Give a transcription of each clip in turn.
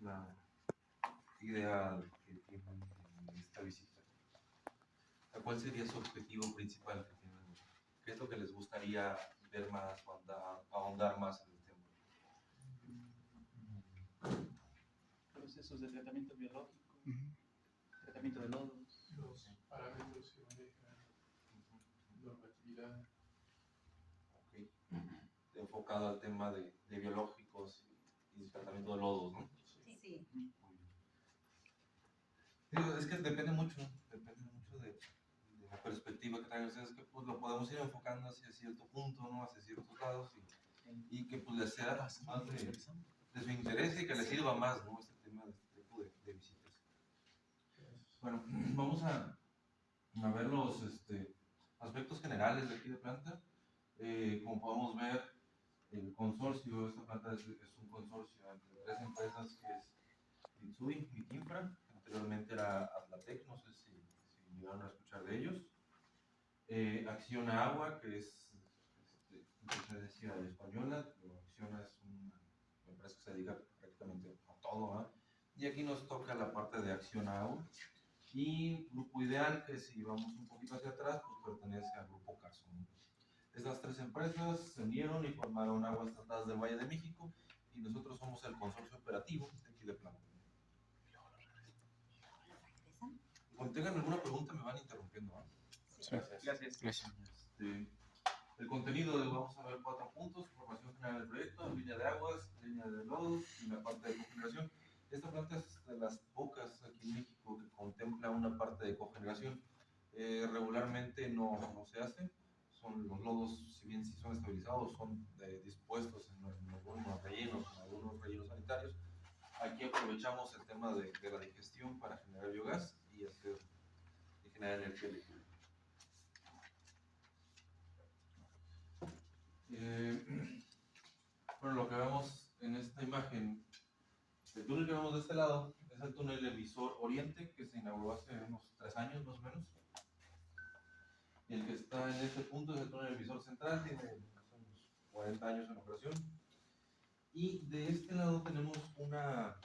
la idea que tienen en esta visita? ¿Cuál sería su objetivo principal que tienen? ¿Qué es lo que les gustaría ver más o ahondar más en el tema? Procesos de tratamiento biológico, tratamiento de lodos. Los parámetros que manejan, normatividad. Okay. Enfocado al tema de biológicos y tratamiento de lodos, ¿no? Sí. Digo, es que depende mucho de la perspectiva que traen ustedes, que pues lo podemos ir enfocando hacia cierto punto, ¿no? Hacia ciertos lados y que pues les sea más de su interés y que les sirva más, ¿no? Este tema de este tipo de visitas. Bueno, vamos a ver los aspectos generales de aquí de planta. Como podemos ver, el consorcio, esta planta es un consorcio entre tres empresas que es Mitsui, Mitinfra, anteriormente era Atlatec, no sé si llegaron a escuchar de ellos. Acciona Agua, que es empresa española, pero Acciona es una empresa que se dedica prácticamente a todo, ¿eh? Y aquí nos toca la parte de Acciona Agua. Y Grupo Ideal, que si vamos un poquito hacia atrás, pues pertenece al Grupo Carson. Estas tres empresas se unieron y formaron Aguas Tratadas del Valle de México y nosotros somos el consorcio operativo de aquí de planta. Cuando tengan alguna pregunta me van interrumpiendo, ¿eh? Sí. Gracias. El contenido vamos a ver 4 puntos: información general del proyecto, línea de aguas, línea de lodos y la parte de cogeneración. Esta planta es de las pocas aquí en México que contempla una parte de cogeneración. Regularmente no se hace. Son los lodos, si bien sí son estabilizados, son dispuestos en algunos rellenos sanitarios. Aquí aprovechamos el tema de la digestión para generar biogás y generar energía eléctrica. Bueno, lo que vemos en esta imagen, el túnel que vemos de este lado es el túnel emisor Oriente, que se inauguró hace unos 3 años más o menos. Y el que está en este punto es el túnel emisor central, tiene unos 40 años en operación. Y de este lado tenemos una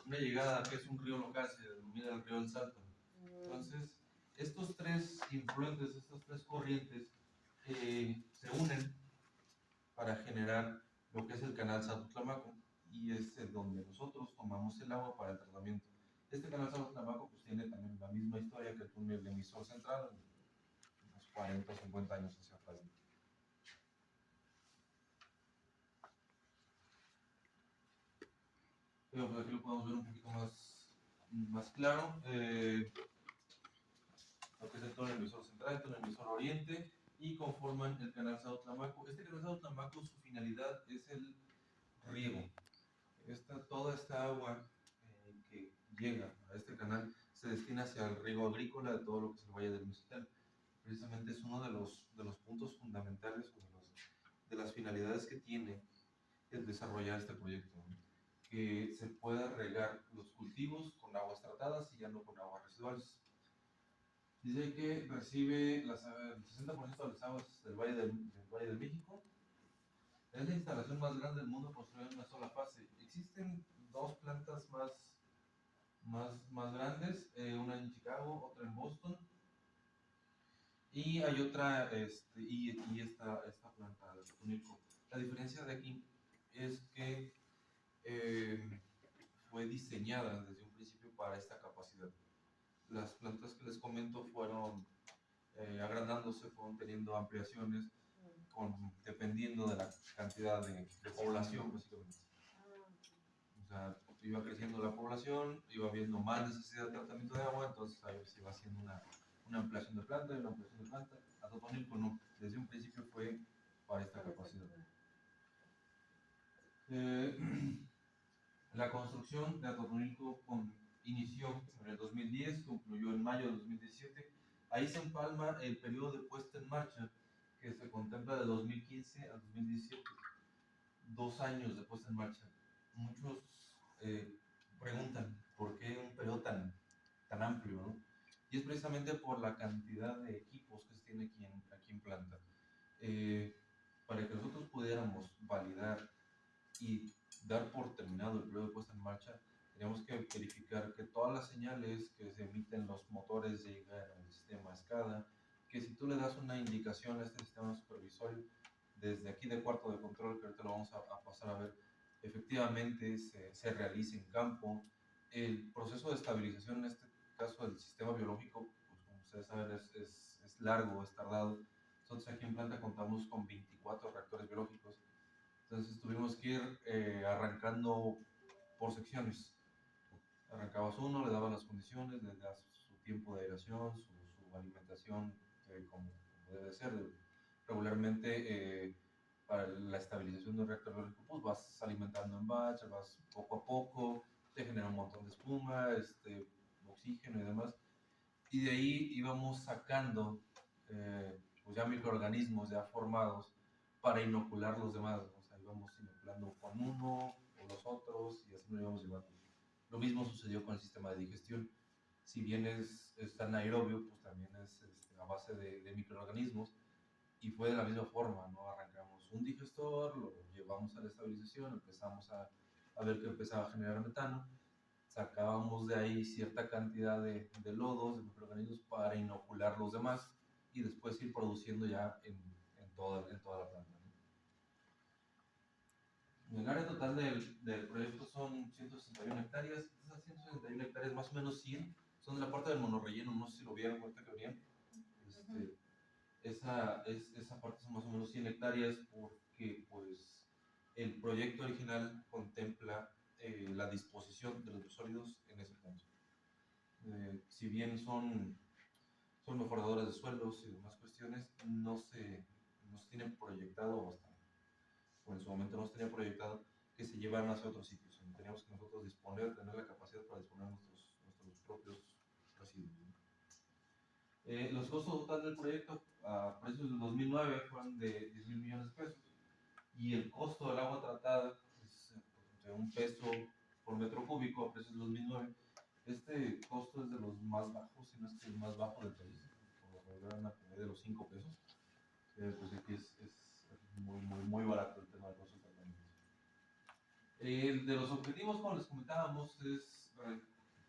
llegada que es un río local, se denomina el río del Salto. Entonces, estos tres influentes, estas tres corrientes se unen para generar lo que es el canal Salto-Tlamaco, y es donde nosotros tomamos el agua para el tratamiento. Este canal Salto-Tlamaco pues tiene también la misma historia que el túnel emisor central, unos 40 o 50 años hacia atrás. Pero pues aquí lo podemos ver un poquito más claro. Lo que es el túnel emisor central, el túnel emisor oriente, y conforman el canal Salto-Tlamaco. Este canal Salto-Tlamaco, su finalidad es el riego. Toda esta agua que llega a este canal se destina hacia el riego agrícola de todo lo que es el Valle del Mezquital. Precisamente es uno de los puntos fundamentales o de las finalidades que tiene el desarrollar este proyecto, ¿no? Que se pueda regar los cultivos con aguas tratadas y ya no con aguas residuales. Dice que recibe el 60% de las aguas del Valle de México. Es la instalación más grande del mundo construida en una sola fase. Existen 2 plantas más grandes, una en Chicago, otra en Boston. Y hay otra, y esta planta de Xochimilco. La diferencia de aquí es que fue diseñada desde un principio para esta capacidad. Las plantas que les comento fueron agrandándose, fueron teniendo ampliaciones dependiendo de la cantidad de población, básicamente. O sea, iba creciendo la población, iba habiendo más necesidad de tratamiento de agua, entonces ahí se iba haciendo una ampliación de planta y una ampliación de planta. A Xochimilco no, desde un principio fue para esta capacidad. La construcción de Atotonilco inició en el 2010, concluyó en mayo de 2017. Ahí se empalma el periodo de puesta en marcha que se contempla de 2015 a 2017. 2 años de puesta en marcha. Muchos preguntan por qué un periodo tan amplio, ¿no? Y es precisamente por la cantidad de equipos que se tiene aquí en planta. Para que nosotros pudiéramos validar y dar por terminado el periodo de puesta en marcha, teníamos que verificar que todas las señales que se emiten los motores llegan al sistema SCADA, que si tú le das una indicación a este sistema supervisorio, desde aquí de cuarto de control, que ahorita lo vamos a pasar a ver, efectivamente se realiza en campo. El proceso de estabilización, en este caso del sistema biológico, pues como ustedes saben, es largo, es tardado. Nosotros aquí en planta contamos con 24 reactores biológicos, entonces tuvimos que ir arrancando por secciones. Arrancabas uno, le dabas las condiciones, le das su tiempo de aeración, su alimentación como debe ser. Regularmente, para la estabilización de un reactor biológico, pues vas alimentando en batch, vas poco a poco, te genera un montón de espuma, oxígeno y demás. Y de ahí íbamos sacando pues ya microorganismos ya formados para inocular los demás. O sea, íbamos inoculando con uno o los otros y así nos íbamos llevando. Lo mismo sucedió con el sistema de digestión. Si bien es anaerobio, pues también es a base de microorganismos y fue de la misma forma, ¿no? Arrancamos un digestor, lo llevamos a la estabilización, empezamos a ver que empezaba a generar metano, sacábamos de ahí cierta cantidad de lodos, de microorganismos para inocular los demás y después ir produciendo ya en toda la planta, ¿no? El área total del proyecto son 161 hectáreas. Esas 161 hectáreas, más o menos 100, son de la parte del monorrelleno. No sé si lo vieron ahorita que venían. Esa parte son más o menos 100 hectáreas porque pues, el proyecto original contempla la disposición de los sólidos en ese punto. Si bien son mejoradores de suelos y demás cuestiones, no se tienen proyectado hasta o en su momento no se tenía proyectado que se llevaran hacia otros sitios. Teníamos que nosotros tener la capacidad para disponer nuestros propios residuos, ¿no? Los costos totales del proyecto a precios del 2009 fueron de 10,000 millones de pesos y el costo del agua tratada es de $1 por metro cúbico a precios del 2009. Este costo es de los más bajos, si no es que el más bajo del país, por regular una promedio de los 5 pesos. Pues aquí es muy barato el tema del costo del tratamiento. De los objetivos, como les comentábamos, es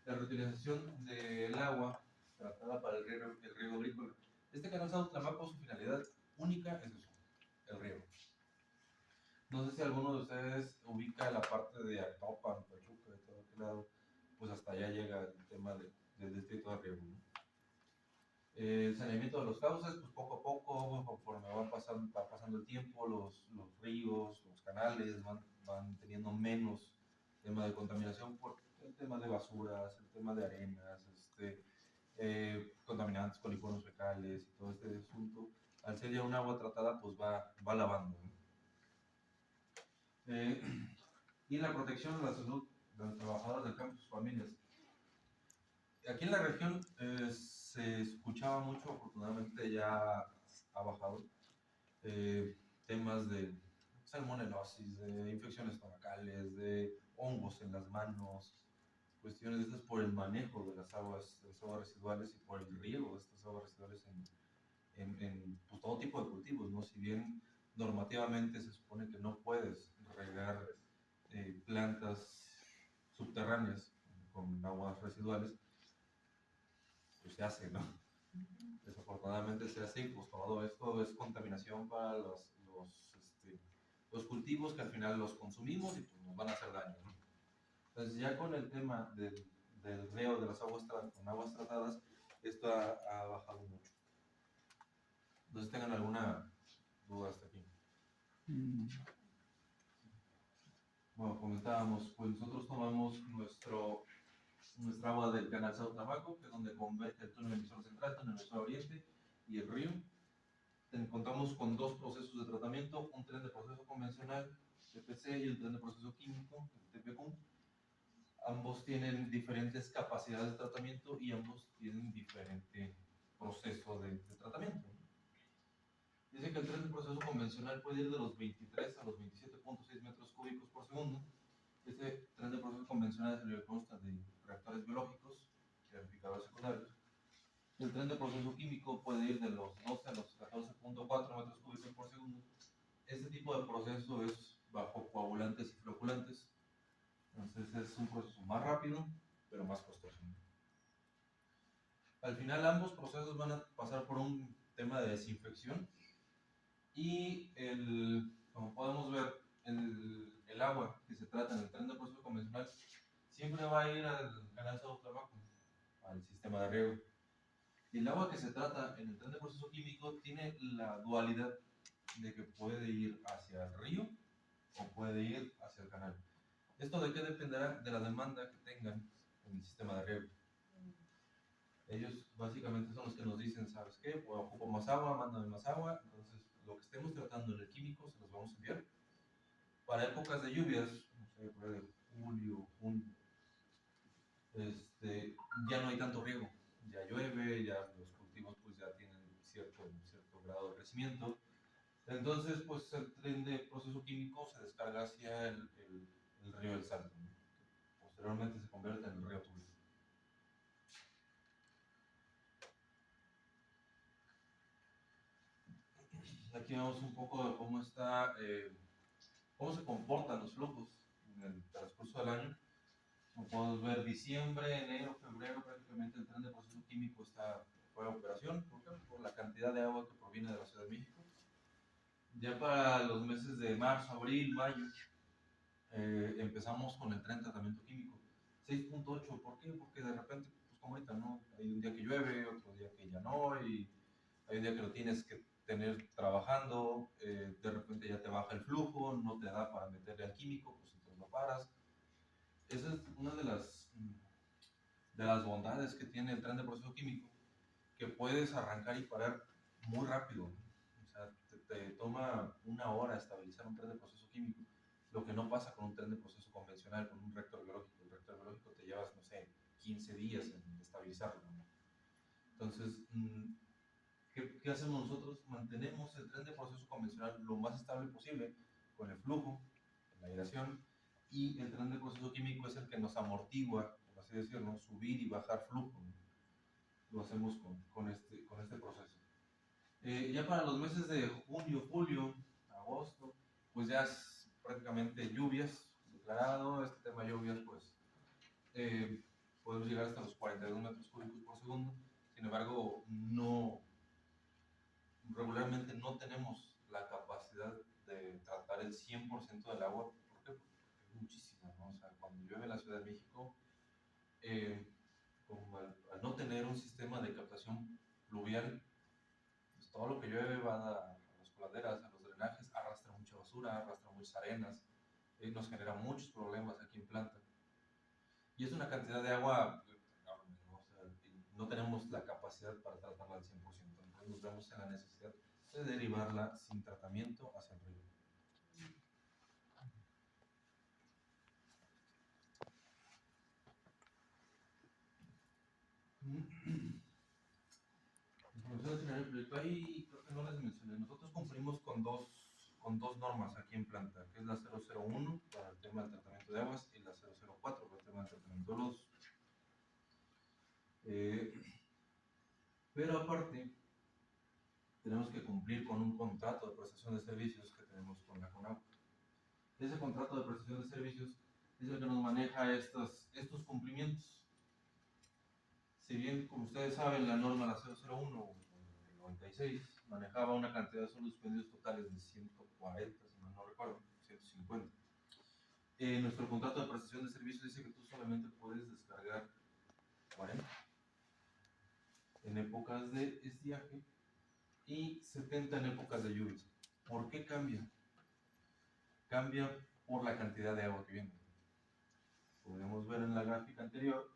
la reutilización del agua tratada para el riego agrícola. Este canal Sao Tlamaco, su finalidad única es eso, el riego. No sé si alguno de ustedes ubica la parte de Actopan, Pachuca, de todo aquel lado, pues hasta allá llega el tema del distrito de riego, ¿no? El saneamiento de los cauces, pues poco a poco, conforme va pasando el tiempo, los ríos, los canales van teniendo menos tema de contaminación por el tema de basuras, el tema de arenas, contaminantes, coliformes fecales y todo este asunto. Al ser ya un agua tratada, pues va lavando, ¿no? Y la protección de la salud de los trabajadores del campo y sus familias. Aquí en la región se escuchaba mucho, afortunadamente ya ha bajado, temas de salmonelosis, de infecciones estomacales, de hongos en las manos, cuestiones de estas por el manejo de las aguas residuales y por el riego de estas aguas residuales en pues, todo tipo de cultivos, ¿no? Si bien normativamente se supone que no puedes regar plantas subterráneas con aguas residuales, pues se hace, ¿no? Desafortunadamente se hace y pues todo esto es contaminación para los cultivos que al final los consumimos y pues nos van a hacer daño, ¿no? Entonces ya con el tema del riego de las aguas con aguas tratadas, esto ha bajado mucho. Entonces tengan alguna duda hasta aquí. Bueno, comentábamos, pues nosotros tomamos nuestra agua del canal Sao Tlamaco, que es donde converge el túnel emisor central, túnel emisor oriente y el río. Contamos con dos procesos de tratamiento, un tren de proceso convencional, TPC, y el tren de proceso químico, el TPQ. Ambos tienen diferentes capacidades de tratamiento y ambos tienen diferente proceso de tratamiento. Dice que el tren de proceso convencional puede ir de los 23 a los 27.6 metros cúbicos por segundo. Este tren de proceso convencional se le consta de reactores biológicos, clarificadores secundarios. El tren de proceso químico puede ir de los 12 a los 14.4 metros cúbicos por segundo. Este tipo de proceso es bajo coagulantes y floculantes. es un proceso más rápido, pero más costoso. Al final ambos procesos van a pasar por un tema de desinfección y como podemos ver, el agua que se trata en el tren de proceso convencional siempre va a ir al canal Sauce-Trabajo, al sistema de riego. Y el agua que se trata en el tren de proceso químico tiene la dualidad de que puede ir hacia el río o puede ir hacia el canal. ¿Esto de qué dependerá? De la demanda que tengan en el sistema de riego. Ellos básicamente son los que nos dicen, ¿sabes qué? Pues ocupo más agua, mándame más agua. Entonces, lo que estemos tratando en el químico se los vamos a enviar. Para épocas de lluvias, no sé, por ahí de julio, junio, ya no hay tanto riego. Ya llueve, ya los cultivos pues ya tienen cierto grado de crecimiento. Entonces, pues el tren de proceso químico se descarga hacia el río del Salto, ¿no? Posteriormente se convierte en el río Tulia. Aquí vemos un poco de cómo cómo se comportan los flujos en el transcurso del año. Como podemos ver, diciembre, enero, febrero, prácticamente el tren de proceso químico está fuera de operación. ¿Por qué? Por la cantidad de agua que proviene de la Ciudad de México. Ya para los meses de marzo, abril, mayo, empezamos con el tren de tratamiento químico. 6.8, ¿por qué? Porque de repente, pues como ahorita, ¿no? Hay un día que llueve, otro día que ya no, y hay un día que lo tienes que tener trabajando, de repente ya te baja el flujo, no te da para meterle al químico, pues entonces lo paras. Esa es una de las bondades que tiene el tren de proceso químico, que puedes arrancar y parar muy rápido. O sea, te toma 1 hora estabilizar un tren de proceso químico, lo que no pasa con un tren de proceso convencional, con un reactor biológico. El reactor biológico te llevas, no sé, 15 días en estabilizarlo, ¿no? Entonces, ¿qué hacemos nosotros? Mantenemos el tren de proceso convencional lo más estable posible con el flujo, la aireación, y el tren de proceso químico es el que nos amortigua, por así decirlo, subir y bajar flujo, ¿no? Lo hacemos con este proceso. Ya para los meses de junio, julio, agosto, pues ya es prácticamente lluvias, declarado. Este tema de lluvias, pues podemos llegar hasta los 42 metros cúbicos por segundo. Sin embargo, regularmente no tenemos la capacidad de tratar el 100% del agua. ¿Por qué? Porque es muchísima, ¿no? O sea, cuando llueve en la Ciudad de México, como al no tener un sistema de captación pluvial, pues todo lo que llueve va a las coladeras, a los drenajes, arrastra mucha basura, arrastra muchas arenas, nos genera muchos problemas aquí en planta. Y es una cantidad de agua enorme, ¿no? O sea, no tenemos la capacidad para tratarla al 100%. Entonces nos vemos en la necesidad de derivarla sin tratamiento hacia el río. El proyecto ahí creo que no les mencioné. Nosotros cumplimos con dos normas aquí en planta, que es la 001 para el tema del tratamiento de aguas y la 004 para el tema del tratamiento de lodos. Pero aparte, tenemos que cumplir con un contrato de prestación de servicios que tenemos con la CONAGUA. Ese contrato de prestación de servicios es el que nos maneja estos cumplimientos. Si bien, como ustedes saben, la norma, la 001 del 96, manejaba una cantidad de suelos suspendidos totales de 140, si mal no recuerdo, 150. Nuestro contrato de prestación de servicios dice que tú solamente puedes descargar 40 en épocas de estiaje y 70 en épocas de lluvias. ¿Por qué cambia? Cambia por la cantidad de agua que viene. Podemos ver en la gráfica anterior,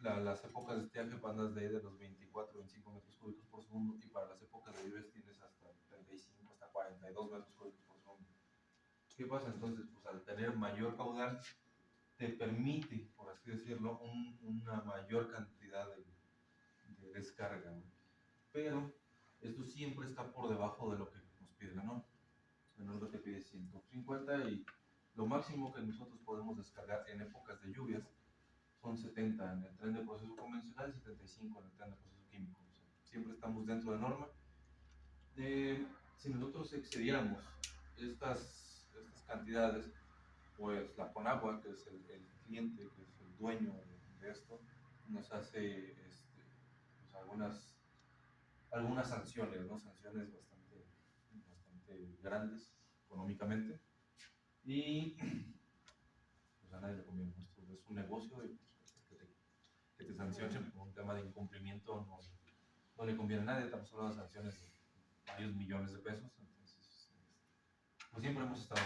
las épocas de estiaje van desde los 24, 25 metros cúbicos por segundo, y para las épocas de lluvias tienes hasta 35, hasta 42 metros cúbicos por segundo. ¿Qué pasa entonces? Pues al tener mayor caudal, te permite, por así decirlo, una mayor cantidad de descarga, ¿no? Pero esto siempre está por debajo de lo que nos pide la norma. La norma te pide 150 y lo máximo que nosotros podemos descargar en épocas de lluvias son 70 en el tren de proceso convencional y 75 en el tren de proceso químico. O sea, siempre estamos dentro de norma. Si nosotros excediéramos estas cantidades, pues la Conagua, que es el cliente, que es el dueño de esto, nos hace pues, algunas sanciones, ¿no? Sanciones bastante grandes económicamente. Y pues a nadie le conviene. Esto es un negocio y pues, que te sancionen por un tema de incumplimiento no le conviene a nadie. Estamos hablando de sanciones de varios millones de pesos. Entonces, pues siempre hemos estado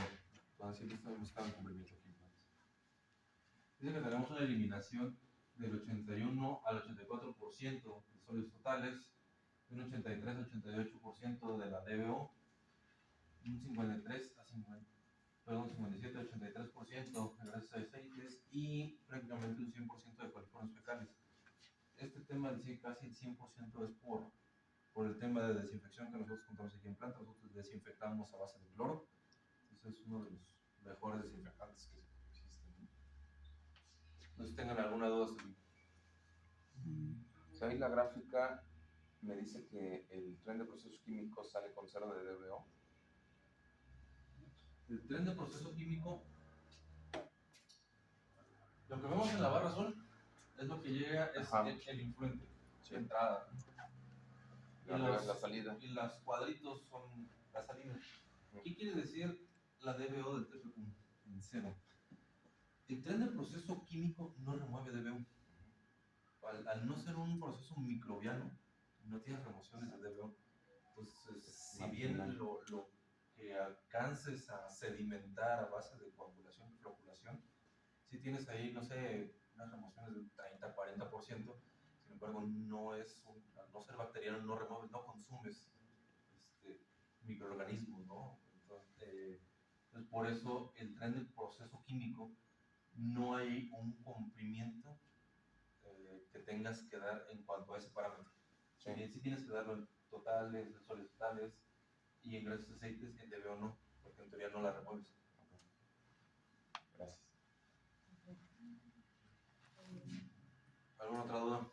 en cumplimiento aquí. Dice que tenemos una eliminación del 81 al 84% de sólidos totales, un 83 al 88% de la DBO, un 53 a 50, perdón, 57 al 83% de grasas y aceites y prácticamente un 100% de coliformes fecales. Este tema del casi el 100% es por el tema de desinfección que nosotros contamos aquí en planta. Nosotros desinfectamos a base de cloro. Ese es uno de los mejores desinfectantes que existen. No sé si tengan alguna duda sobre. O sea, ahí la gráfica me dice que el tren de procesos químicos sale con 0 de DBO. El tren de proceso químico, lo que vemos en la barra azul es lo que llega, es el influente, Sí. entrada. La salida. Y los cuadritos son la salida. ¿Qué quiere decir la DBO del TPQ en cero? El tren de proceso químico no remueve DBO. Al no ser un proceso microbiano, no tiene remociones de DBO. Entonces, si bien lo que alcances a sedimentar a base de coagulación y floculación, si tienes ahí, no sé, unas remociones del 30-40%, sin embargo, al no ser bacteriano, no remueves, no consumes microorganismos, ¿no? Entonces, por eso el tren del proceso químico no hay un cumplimiento que tengas que dar en cuanto a ese parámetro. Sí tienes que darlo en totales, en sólidos totales y en grasas y aceites, en DBO no, porque en teoría no la remueves. Gracias. ¿Alguna otra duda?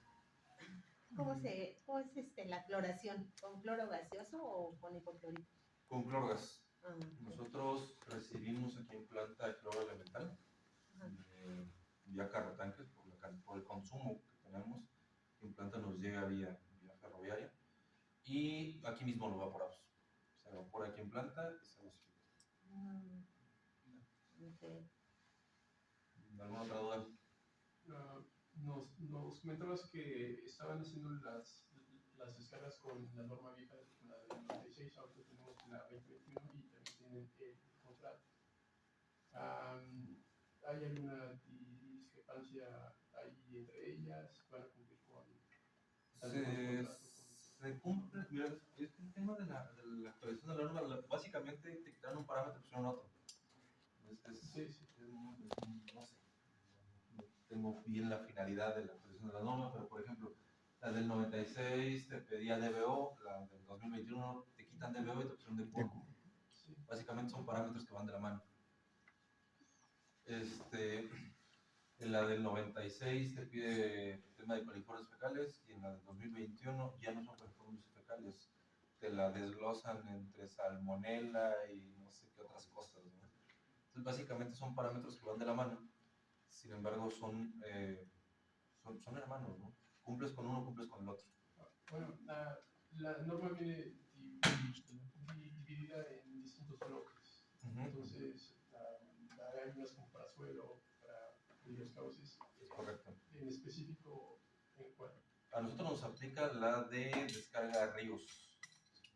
¿Cómo es la cloración? ¿Con cloro gaseoso o con hipoclorito? Con clorgas. Ah, Nosotros recibimos aquí en planta el cloro elemental vía carrotanques por el consumo que tenemos. En planta nos llega vía ferroviaria y aquí mismo lo evaporamos. Se evapora aquí en planta y se dosifica. Okay. ¿Alguna otra duda? Nos comentabas que estaban haciendo las descargas con la norma vieja, con la del 96, ahora tenemos la 2021 y también tienen el contrato. ¿Hay alguna discrepancia ahí entre ellas? ¿Van a cumplir con se cumple? Mira, el tema de la actualización de la norma, básicamente te quitaron un parámetro y pusieron otro. No sé, no tengo bien la finalidad de la actualización de la norma, pero por ejemplo, la del 96 te pedía DBO, la del 2021 te quitan DBO y te pusieron DBO. Básicamente son parámetros que van de la mano. En la del 96 te pide tema de coliformes fecales y en la del 2021 ya no son coliformes fecales, te la desglosan entre salmonela y no sé qué otras cosas, ¿no? Entonces básicamente son parámetros que van de la mano, sin embargo son hermanos, ¿no? Cumples con uno, cumples con el otro. Bueno, la norma viene dividida en distintos bloques. Entonces, hay unas como para suelo, para los cauces. Es correcto. En específico, ¿en cuál? A nosotros nos aplica la de descarga de ríos.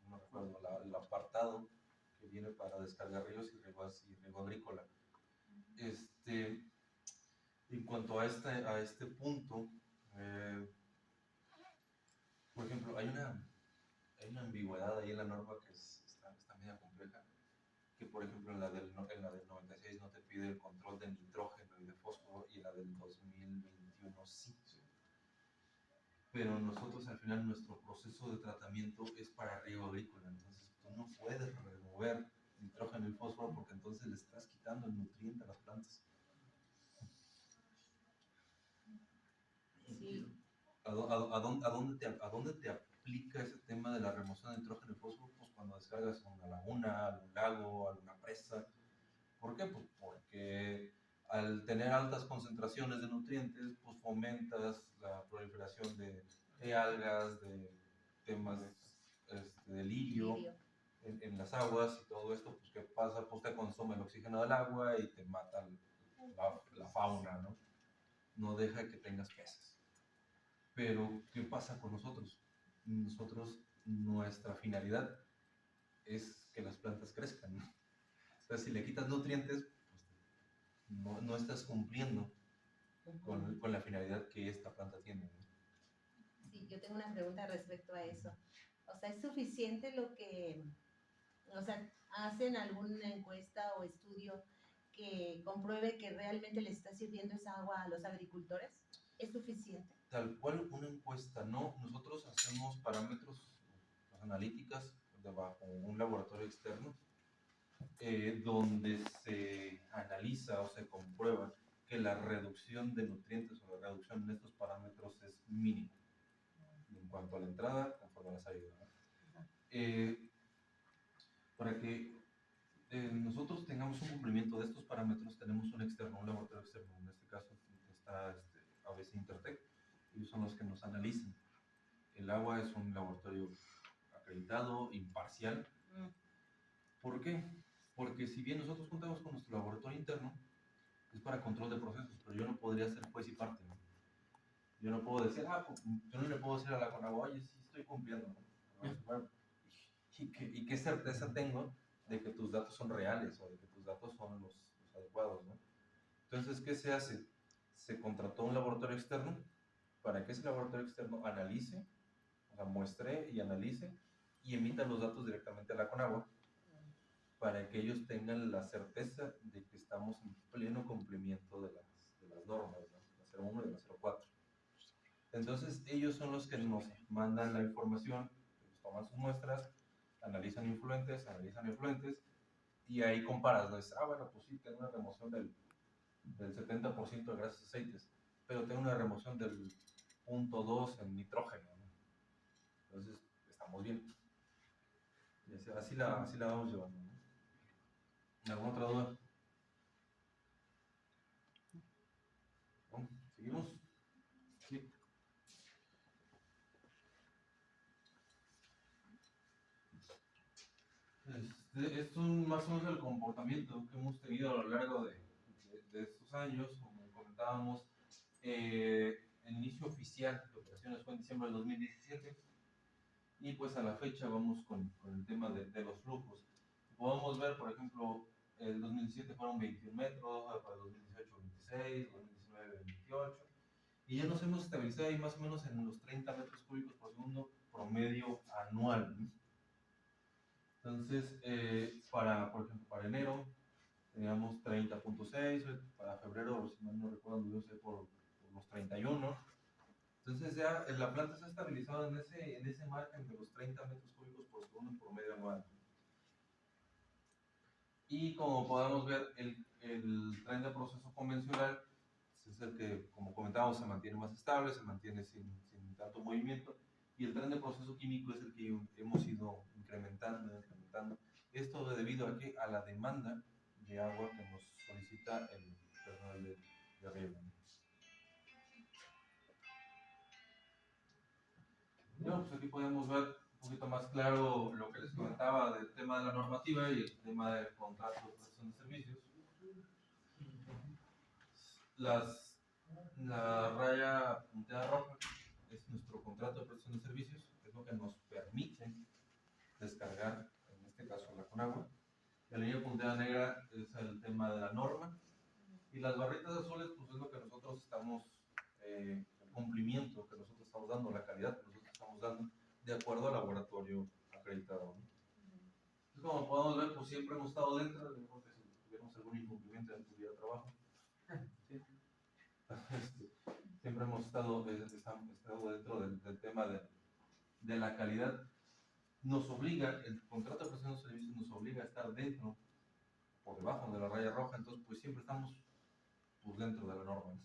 No me recuerdo, el apartado que viene para descarga de ríos y riego agrícola. En cuanto a este punto, por ejemplo, hay una ambigüedad ahí en la norma que está media compleja, que por ejemplo en la del 96 no te pide el control de nitrógeno y de fósforo y en la del 2021 sí. Pero nosotros al final nuestro proceso de tratamiento es para riego agrícola, entonces tú no puedes remover nitrógeno y fósforo porque entonces le estás quitando el nutriente a las plantas. Sí. ¿A dónde te aplica ese tema de la remoción de nitrógeno y fósforo? Pues cuando descargas a una laguna, a un lago, a una presa, ¿Por qué? Pues porque al tener altas concentraciones de nutrientes, pues fomentas la proliferación de algas, de temas de lirio Lirio. en las aguas y todo esto, pues ¿qué pasa? Pues te consume el oxígeno del agua y te mata la fauna, ¿no? No deja que tengas peces. Pero, ¿qué pasa con nosotros? Nosotros, nuestra finalidad es que las plantas crezcan, ¿no? O sea, si le quitas nutrientes, pues no estás cumpliendo con la finalidad que esta planta tiene, ¿no? Sí, yo tengo una pregunta respecto a eso. O sea, ¿es suficiente lo que, o sea, hacen alguna encuesta o estudio que compruebe que realmente le está sirviendo esa agua a los agricultores? ¿Es suficiente? Tal cual una encuesta, no. Nosotros hacemos parámetros analíticas bajo un laboratorio externo donde se analiza o se comprueba que la reducción de nutrientes o la reducción en estos parámetros es mínima en cuanto a la entrada conforme a la salida, ¿no? Para que nosotros tengamos un cumplimiento de estos parámetros, tenemos un externo, un laboratorio externo, en este caso está ABC Intertech, ellos son los que nos analizan. El agua es un laboratorio acreditado, imparcial. ¿Por qué? Porque si bien nosotros contamos con nuestro laboratorio interno, es para control de procesos, pero yo no podría ser juez y parte, ¿no? Yo no puedo decir, pues, yo no le puedo decir a la Conagua, oye, sí estoy cumpliendo, ¿no? Bueno, ¿y qué certeza tengo de que tus datos son reales o de que tus datos son los adecuados, ¿no? Entonces, ¿qué se hace? Se contrató un laboratorio externo para que ese laboratorio externo analice, o sea, muestre y analice y emita los datos directamente a la Conagua para que ellos tengan la certeza de que estamos en pleno cumplimiento de las normas, ¿no? La 01 y la 04. Entonces, ellos son los que nos mandan la información, ellos toman sus muestras, analizan influentes, y ahí comparas, ¿no? Dices, bueno, pues sí, tengo una remoción del 70% de grasas y aceites, pero tengo una remoción del 0.2 en nitrógeno, ¿no? Entonces, estamos bien. Y así la vamos llevando, ¿no? ¿Alguna otra duda? ¿No? ¿Seguimos? Sí. Esto es más o menos el comportamiento que hemos tenido a lo largo de estos años. Como comentábamos, el inicio oficial de operaciones fue en diciembre del 2017 y pues a la fecha vamos con el tema de los flujos. Podemos ver, por ejemplo, el 2017 fueron 21 metros, para el 2018 26, 2019 28, y ya nos hemos estabilizado ahí más o menos en los 30 metros cúbicos por segundo promedio anual. Entonces, por ejemplo, para enero teníamos 30.6, para febrero, si mal no recuerdo, yo sé por los 31. Entonces ya la planta se ha estabilizado en ese margen de los 30 metros cúbicos por segundo en promedio anual. Y como podemos ver, el tren de proceso convencional es el que, como comentábamos, se mantiene más estable, se mantiene sin tanto movimiento, y el tren de proceso químico es el que hemos ido incrementando. Esto debido a que a la demanda de agua que nos solicita el personal de riego. Bueno, pues aquí podemos ver un poquito más claro lo que les comentaba del tema de la normativa y el tema del contrato de prestación de servicios. La raya punteada roja es nuestro contrato de prestación de servicios, es lo que nos permite descargar, en este caso la Conagua. La línea punteada negra es el tema de la norma, y las barritas azules pues es lo que nosotros estamos, el cumplimiento que nosotros estamos dando, la calidad que nosotros estamos dando de acuerdo al laboratorio acreditado, ¿no? Entonces, como podemos ver, pues siempre hemos estado dentro, de que si tuviéramos algún incumplimiento en tu día de trabajo, siempre hemos estado dentro del tema de la calidad. Nos obliga, el contrato de prestación de servicios nos obliga a estar dentro, por debajo de la raya roja, entonces pues siempre estamos pues, dentro de la norma.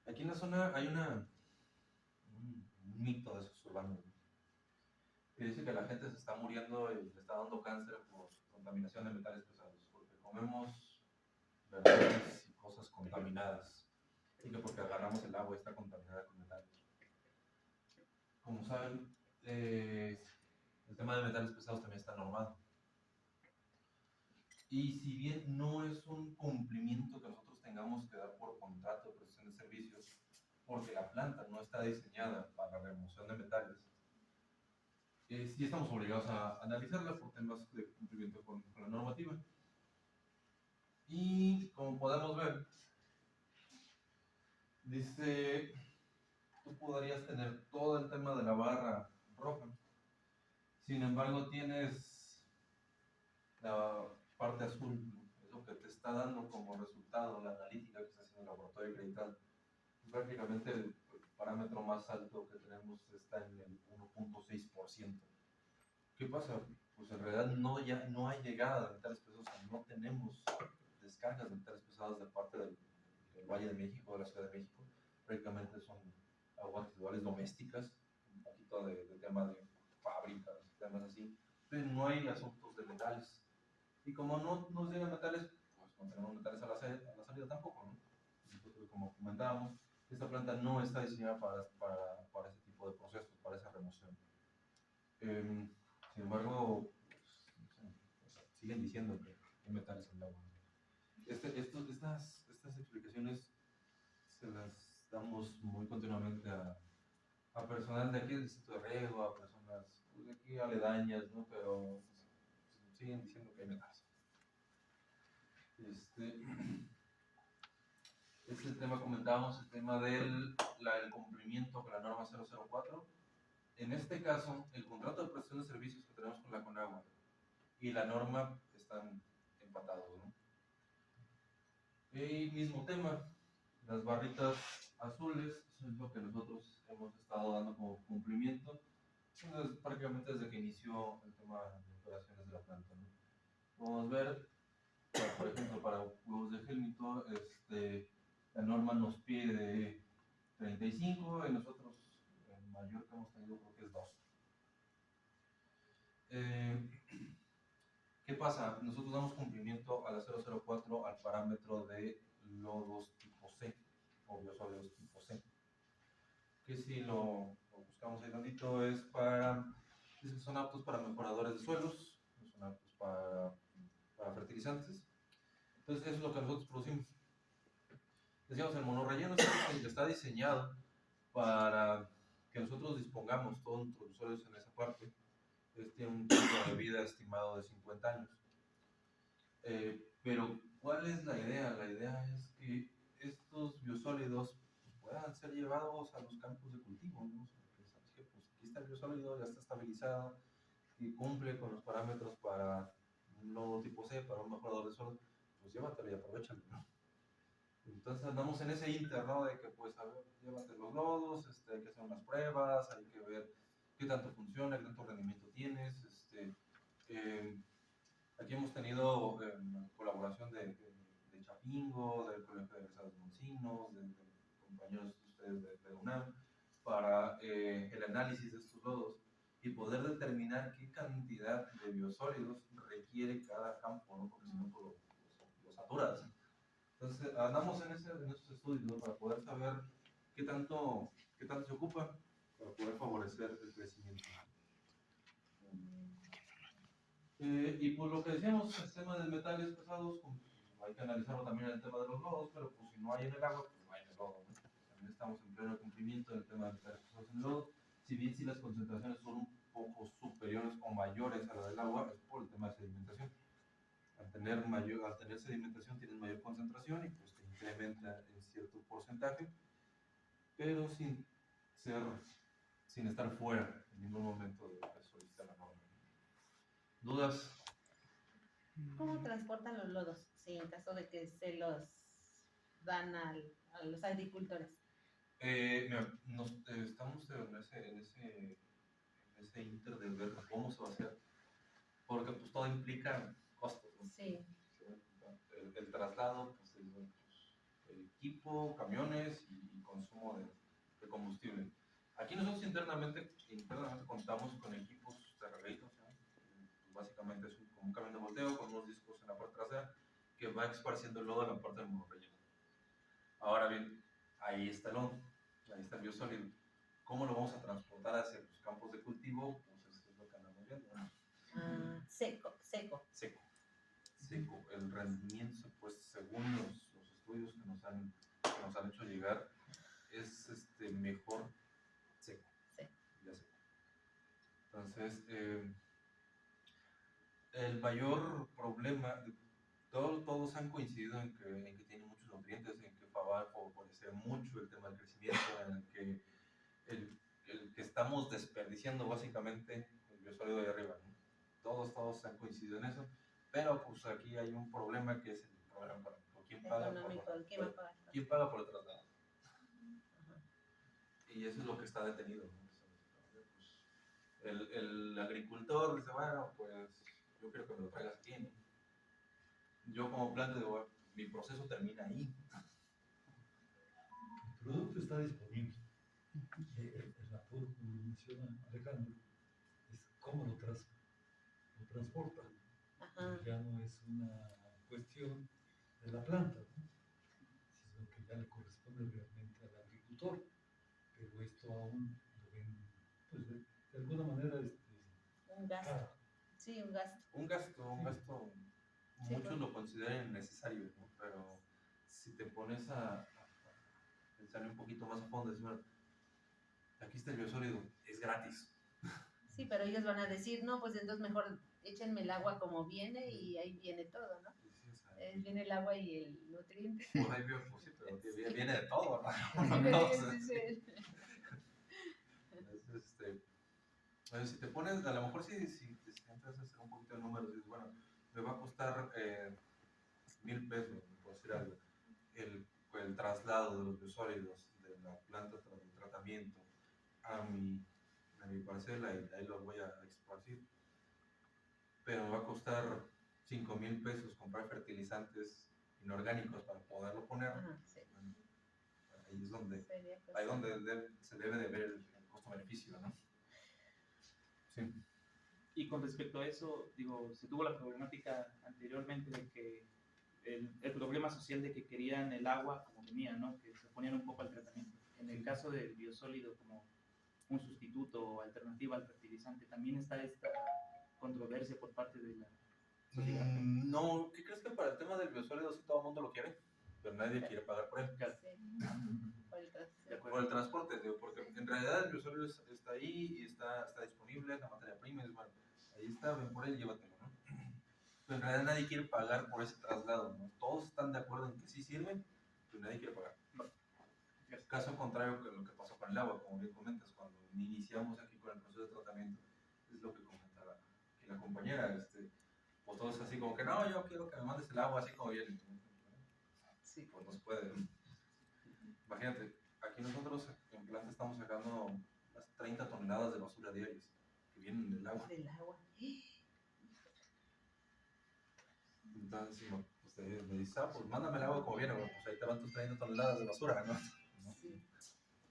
Aquí en la zona hay un mito de esos urbanos, ¿no? Que dice que la gente se está muriendo y le está dando cáncer por contaminación de metales pesados, porque comemos verduras y cosas contaminadas, y que porque agarramos el agua está contaminada con metales. Como saben, el tema de metales pesados también está normado. Y si bien no es un cumplimiento que nosotros tengamos que dar por contrato de prestación de servicios, porque la planta no está diseñada para la remoción de metales, sí estamos obligados a analizarla por temas de cumplimiento con la normativa. Y como podemos ver, dice, tú podrías tener todo el tema de la barra roja, sin embargo tienes la parte azul, ¿no? Es lo que te está dando como resultado la analítica que está haciendo el laboratorio acreditado. Prácticamente el parámetro más alto que tenemos está en el 1.6%. ¿Qué pasa? Pues en realidad no hay llegada de metales pesados, o sea, no tenemos descargas de metales pesados de parte del Valle de México, de la Ciudad de México. Prácticamente son aguas residuales domésticas, un poquito de tema de fábricas, temas así, pero no hay asuntos de metales. Y como no nos llegan metales, pues no tenemos metales a la salida tampoco, ¿no? Nosotros, como comentábamos, esta planta no está diseñada para ese tipo de procesos, para esa remoción. Sin embargo, pues, no sé, o sea, siguen diciendo que hay metales en el agua. Estas explicaciones se las damos muy continuamente a personal de aquí del distrito de Riego, a personas pues, de aquí aledañas, ¿no? Pero pues, siguen diciendo que hay metales. Este tema comentábamos, el tema del cumplimiento con la norma 004. En este caso, el contrato de prestación de servicios que tenemos con la Conagua y la norma están empatados, ¿no? Y mismo tema, las barritas azules, eso es lo que nosotros hemos estado dando como cumplimiento, pues, prácticamente desde que inició el tema de operaciones de la planta, ¿no? Podemos ver, por ejemplo, para huevos de Helmito, la norma nos pide 35 y nosotros el mayor que hemos tenido creo que es 2. ¿Qué pasa? Nosotros damos cumplimiento a la 004 al parámetro de lodos tipo C o biosólidos tipo C. Que si lo buscamos ahí tantito es que son aptos para mejoradores de suelos, son aptos para fertilizantes. Entonces eso es lo que nosotros producimos. Decíamos, el monorrelleno está diseñado para que nosotros dispongamos todos nuestros usuarios en esa parte. Tiene un tiempo de vida estimado de 50 años. Pero, ¿cuál es la idea? La idea es que estos biosólidos puedan ser llevados a los campos de cultivo, ¿no? O sea, que sabes que pues, aquí está el biosólido, ya está estabilizado y cumple con los parámetros para un lodo tipo C, para un mejorador de suelo, pues llévatelo y aprovechalo, ¿no? Entonces andamos en ese inter, ¿no? De que, pues, a ver, llévate los lodos, hay que hacer unas pruebas, hay que ver qué tanto funciona, qué tanto rendimiento tienes. Aquí hemos tenido colaboración de Chapingo, del Colegio de Egresados de Moncinos, de compañeros de ustedes de UNAM, para el análisis de estos lodos y poder determinar qué cantidad de biosólidos requiere cada campo, ¿no? Porque si no, pues, lo saturas. Entonces, andamos en esos estudios, ¿no? Para poder saber qué tanto se ocupa para poder favorecer el crecimiento. Y por lo que decíamos, el tema de metales pesados, pues, hay que analizarlo también en el tema de los lodos, pero pues si no hay en el agua, pues no hay en el lodo, ¿no? También estamos en pleno cumplimiento del tema de metales pesados en el lodo. Si bien si las concentraciones son un poco superiores o mayores a la del agua, es por el tema de sedimentación. Al tener sedimentación tienes mayor concentración y pues te incrementa en cierto porcentaje, pero sin estar fuera en ningún momento de lo que solicita la norma. ¿Dudas? ¿Cómo transportan los lodos? Sí, en caso de que se los dan a los agricultores. Mira, estamos en ese inter de ver cómo se va a hacer, porque pues todo implica costos, ¿no? Sí. El traslado, pues, el equipo, camiones y consumo de combustible. Aquí nosotros internamente contamos con equipos de releito, ¿sí? Básicamente es como un camión de volteo con unos discos en la parte trasera que va esparciendo el lodo en la parte del relleno. Ahora bien, ahí está el lodo, ahí está el biosólido. ¿Cómo lo vamos a transportar hacia los campos de cultivo? Pues esto es lo que andamos viendo, ¿no? Seco. Seco. El rendimiento, pues según los estudios que nos han hecho llegar, es mejor seco. Ya seco. Entonces, el mayor problema, todos han coincidido en que tiene muchos nutrientes, en que va a favorecer mucho el tema del crecimiento, en el que estamos desperdiciando básicamente el biosólido de arriba, ¿no? Todos han coincidido en eso, pero pues aquí hay un problema que es el problema económico. ¿Quién paga ¿Quién paga por el traslado? Y eso es lo que está detenido, ¿no? Pues, el agricultor dice, bueno, pues yo quiero que me lo traigas aquí, ¿no? Yo como planta digo, mi proceso termina ahí. El producto está disponible. El apuro, como menciona Alejandro, es cómo lo transporta. Ya no es una cuestión de la planta, ¿no? Sino que ya le corresponde realmente al agricultor. Pero esto aún lo ven, pues de alguna manera, un gasto. caro. Sí, un gasto. Un gasto, Sí, muchos pues. lo consideran innecesario, ¿no? Pero si te pones a pensar un poquito más a fondo, decir, bueno, aquí está el biosólido, es gratis. Sí, pero ellos van a decir, no, pues entonces mejor échenme el agua como viene y ahí viene todo, ¿no? Sí, o sea, Viene el agua y el nutriente. por ahí veo, pues sí, pero viene de todo, ¿no? Sí. Entonces, si te pones, a lo mejor si te sientas a hacer un poquito de números, dices, bueno, me va a costar 1,000 pesos, por decir algo, el traslado de los biosólidos de la planta de tratamiento a mi parcela y ahí los voy a esparcir. Pero me va a costar 5,000 pesos comprar fertilizantes inorgánicos para poderlo poner. Sí. Bueno, ahí es donde, se debe de ver el costo-beneficio, ¿no? Sí. Y con respecto a eso, digo, se tuvo la problemática anteriormente de que el problema social de que querían el agua como venía, ¿no? Que se oponían un poco al tratamiento. En el caso del biosólido como un sustituto o alternativa al fertilizante, también está esta controversia por parte de la sociedad. No, ¿qué crees que para el tema del biosólido sí todo el mundo lo quiere? Pero nadie quiere pagar por él. Sí. Por el transporte, digo, porque en realidad el biosólido está ahí y está disponible, la materia prima, es bueno, ahí está, ven por él, llévatelo, ¿no? Pero en realidad nadie quiere pagar por ese traslado, ¿no? Todos están de acuerdo en que sí sirven, pero nadie quiere pagar. Caso contrario que lo que pasó con el agua, como bien comentas, cuando iniciamos aquí con el proceso de tratamiento, es lo que comentaba aquí la compañera, pues todos así como que no, yo quiero que me mandes el agua así como viene. Sí. Pues no se puede, ¿no? Imagínate, aquí nosotros en planta estamos sacando las 30 toneladas de basura diarias que vienen del agua. Entonces, usted me dice, pues mándame el agua como viene, bueno, pues ahí te van tus 30 toneladas de basura, ¿no? Sí.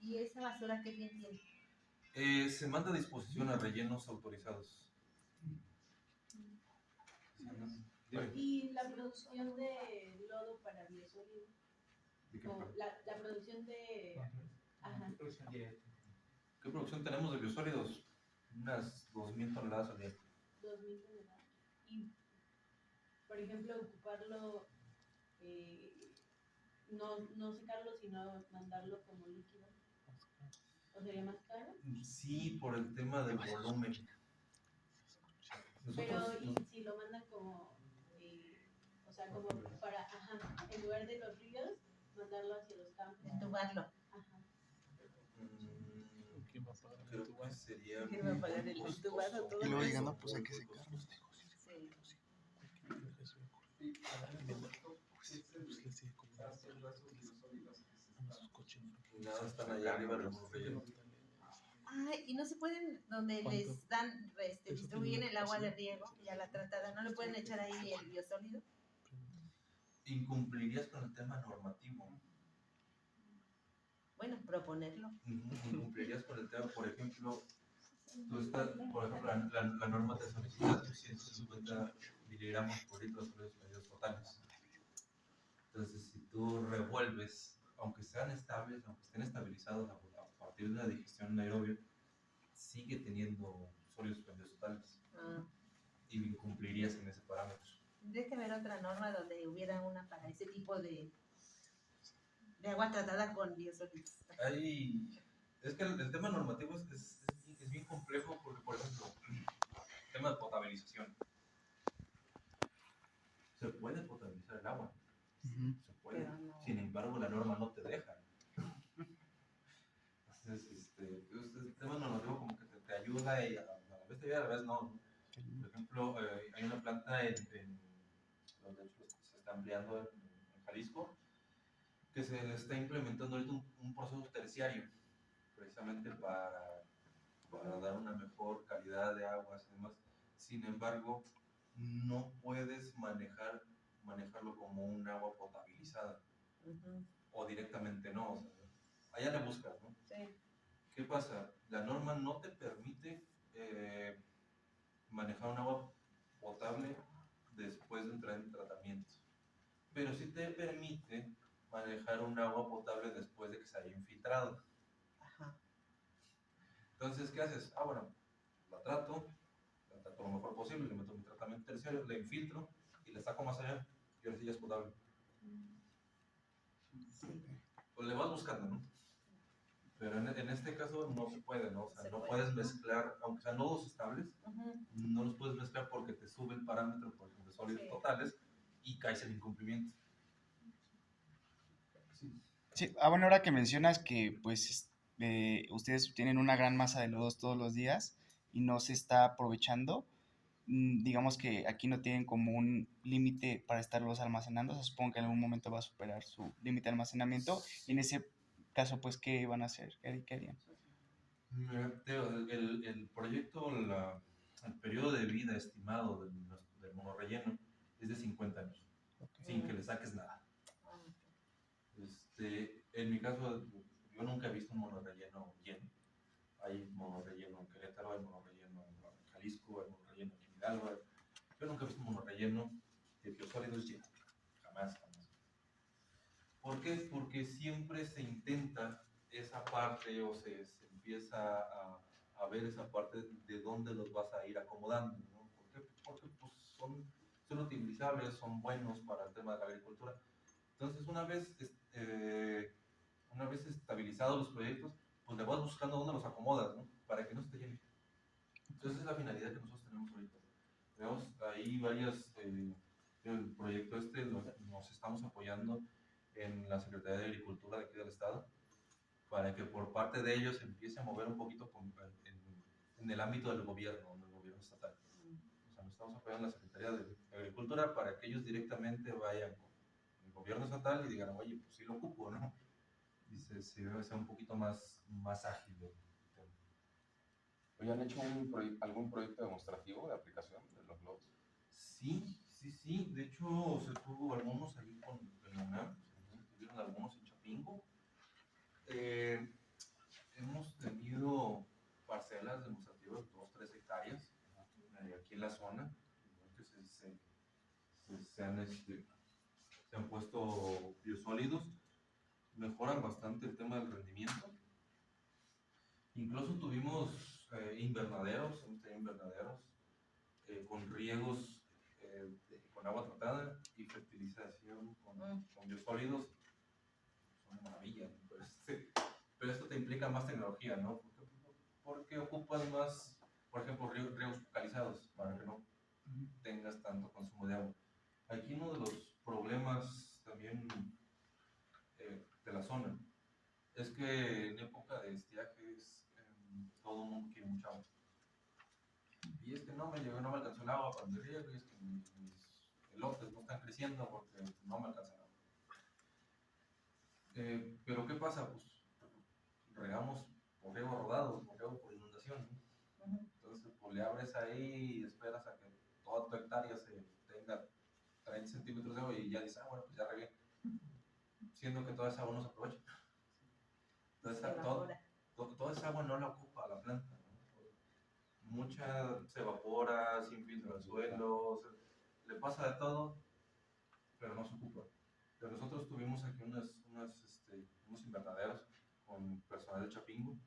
¿Y esa basura qué bien tiene? Se manda a disposición a rellenos autorizados. ¿Y la producción de lodo para biosólido? La producción de... Ajá. ¿Qué producción tenemos de biosólidos? Unas 2,000 toneladas al día. 2,000 toneladas. Y, por ejemplo, ocuparlo, no secarlo, sino mandarlo como líquido. ¿O sería más caro? Sí, por el tema del volumen. Pero, ¿y si lo mandan como, o sea, como para, en lugar de los ríos, mandarlo hacia los campos? Entubarlo. Ajá. ¿Quién va a pagar el Creo que entubado? sería ¿Quién va a pagar el muy entubado? costoso. Y luego digan, no, pues hay que secarlos. Y nada, están allá arriba de los rellenos. Y no se pueden, donde les dan, distribuyen el agua de riego, ya la tratada, ¿no le pueden echar ahí el biosólido? Incumplirías con el tema normativo. bueno, proponerlo. Incumplirías con el tema, por ejemplo, tú estás, por ejemplo, la norma te solicita 350 miligramos por litro de sólidos medios totales. Entonces, si tú revuelves, aunque sean estables, aunque estén estabilizados a partir de una digestión anaerobia, sigue teniendo sólidos medios totales. Y incumplirías en ese parámetro. Tendría que haber otra norma donde hubiera una para ese tipo de agua tratada con biosólidos. Es que el tema normativo es bien complejo porque, por ejemplo, el tema de potabilización. Se puede potabilizar el agua. Se puede. No. Sin embargo, la norma no te deja. Entonces, el tema normativo como que te ayuda y a la vez te ayuda, a la vez no. Por ejemplo, hay una planta donde de hecho se está empleando en Jalisco, que se le está implementando ahorita un proceso terciario, precisamente para dar una mejor calidad de aguas y demás. Sin embargo, no puedes manejarlo como un agua potabilizada. O directamente no. O sea, allá le buscas, ¿no? Sí. ¿Qué pasa? La norma no te permite manejar un agua potable después de entrar en tratamiento, pero sí te permite manejar un agua potable después de que se haya infiltrado. Ajá. Entonces, ¿qué haces? Bueno, la trato lo mejor posible, le meto mi tratamiento terciario, la infiltro y la saco más allá y ahora sí ya es potable. Sí. Pues le vas buscando, ¿no? Pero en este caso no se puede, ¿no? O sea, no puede. puedes mezclar, aunque sean nodos estables, no los puedes mezclar porque te sube el parámetro, por ejemplo, de sólidos totales y caes en incumplimiento. Sí, bueno, ahora que mencionas que pues ustedes tienen una gran masa de lodos todos los días y no se está aprovechando, digamos que aquí no tienen como un límite para estarlos almacenando, o sea, supongo que en algún momento va a superar su límite de almacenamiento, y en ese caso, pues, ¿qué van a hacer? ¿Qué harían? Mira, el proyecto, el periodo de vida estimado del monorrelleno es de 50 años, sin que le saques nada. En mi caso, yo nunca he visto un monorrelleno lleno. Hay monorrelleno en Querétaro, hay monorrelleno en Jalisco, hay monorrelleno en Hidalgo. Yo nunca he visto un monorrelleno de biosólidos lleno. Jamás. ¿Por qué? Porque siempre se intenta esa parte o se empieza a ver esa parte de dónde los vas a ir acomodando, ¿no? ¿Por qué? Porque pues, son utilizables, son buenos para el tema de la agricultura. Entonces, una vez estabilizados los proyectos, pues le vas buscando dónde los acomodas, ¿no? Para que no se te llene. Entonces, es la finalidad que nosotros tenemos ahorita. Tenemos ahí el proyecto nos estamos apoyando en la Secretaría de Agricultura de aquí del Estado, para que por parte de ellos se empiece a mover un poquito en el ámbito del gobierno estatal. O sea, nos estamos apoyando en la Secretaría de Agricultura para que ellos directamente vayan con el gobierno estatal y digan, oye, pues sí lo ocupo, ¿no? Y se sea un poquito más ágil. ¿Oye, han hecho algún proyecto demostrativo de aplicación de los lodos? Sí. De hecho, se tuvo algunos ahí en la UNAM, tuvieron algunos en Chapingo. Hemos tenido parcelas demostrativas de 2-3 hectáreas aquí en la zona, que se han puesto biosólidos, mejoran bastante el tema del rendimiento. Incluso tuvimos invernaderos con riegos con agua tratada y fertilización con biosólidos. Son una maravilla, ¿no? Pero esto te implica más tecnología, ¿no? Porque ocupas más, por ejemplo, riegos focalizados para que no tengas tanto consumo de agua. Aquí uno de los problemas también de la zona es que en época de estiajes todo el mundo quiere mucha agua. Y es que no me alcanzó el agua para mi riego, y es que mis elotes no están creciendo porque no me alcanza el agua. Pero ¿qué pasa? Pues regamos por riego rodado, por riego por inundación, ¿no? Entonces, pues le abres ahí y esperas a que toda tu hectárea se tenga 30 centímetros de agua y ya dices, bueno, pues ya regué. Siendo que toda esa agua no se aprovecha. Toda Se esa, evapora. toda esa agua no la ocupa la planta, ¿no? Mucha se evapora, se infiltra al suelo, le pasa de todo, pero no se ocupa. Pero nosotros tuvimos aquí unos invernaderos con personal de Chapingo,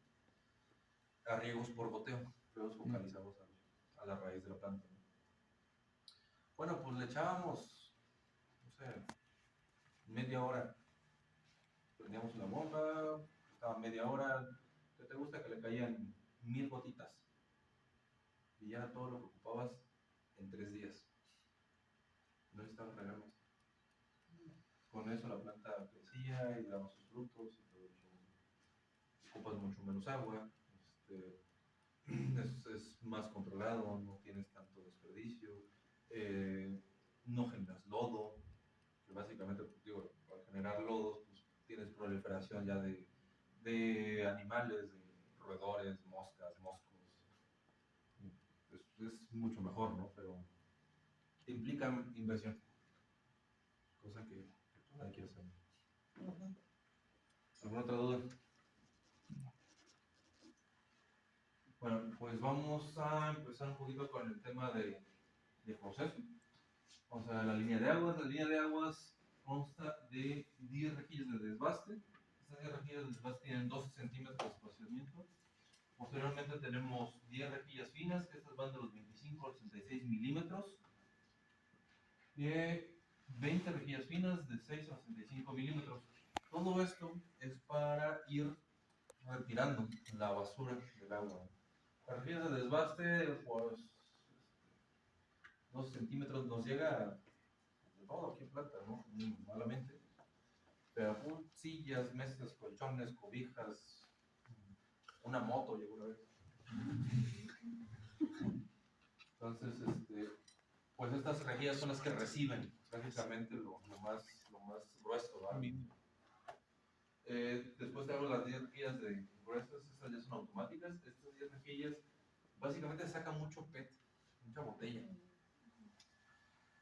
a riegos por goteo, riegos focalizados a la raíz de la planta, ¿no? Bueno, pues le echábamos, no sé, media hora. Prendíamos una bomba, estaba media hora. ¿Qué te gusta? Que le caían 1000 gotitas. Y ya era todo lo que ocupabas en 3 días. No necesitabas regar más. Con eso la planta crecía y daba sus frutos y todo eso. Ocupas mucho menos agua. Es más controlado, no tienes tanto desperdicio. No generas lodo, que básicamente, pues, digo, para generar lodos, pues tienes proliferación ya de animales, de roedores, moscas, moscos. Es mucho mejor, ¿no? Pero implica inversión, cosa que nadie quiere hacer. Ujú. ¿Alguna otra duda? Bueno, pues vamos a empezar un poquito con el tema de proceso. O sea, la línea de aguas consta de 10 rejillas de desbaste. Estas 10 rejillas de desbaste tienen 12 centímetros de espaciamiento. Posteriormente tenemos 10 rejillas finas, que estas van de los 25 a los 66 milímetros. Y 20 rejillas finas de 6 a 65 milímetros. Todo esto es para ir retirando la basura del agua. Las rejillas de desbaste, pues 2 centímetros nos llega de todo aquí en planta, ¿no? Malamente. Pero sillas, mesas, colchones, cobijas, una moto llegó una vez. Entonces, pues estas rejillas son las que reciben prácticamente lo más grueso, ¿verdad? Después tenemos las 10 rejillas de gruesas, estas ya son automáticas. Estas 10 rejillas básicamente sacan mucho PET, mucha botella.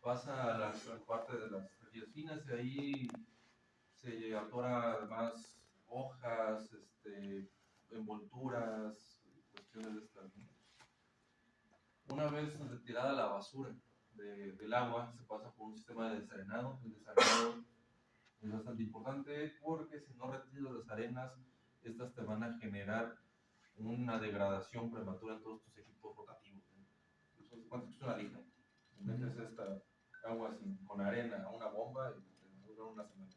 Pasa a la parte de las rejillas finas y ahí se atora más hojas, envolturas, cuestiones de estas, ¿no? Una vez retirada la basura del agua, se pasa por un sistema de desarenado. El desarenado es bastante importante porque si no retiras las arenas, estas te van a generar una degradación prematura en todos tus equipos rotativos, ¿no? Entonces, ¿cuánto es una lija? Metes esta agua con arena a una bomba y te dura una semana.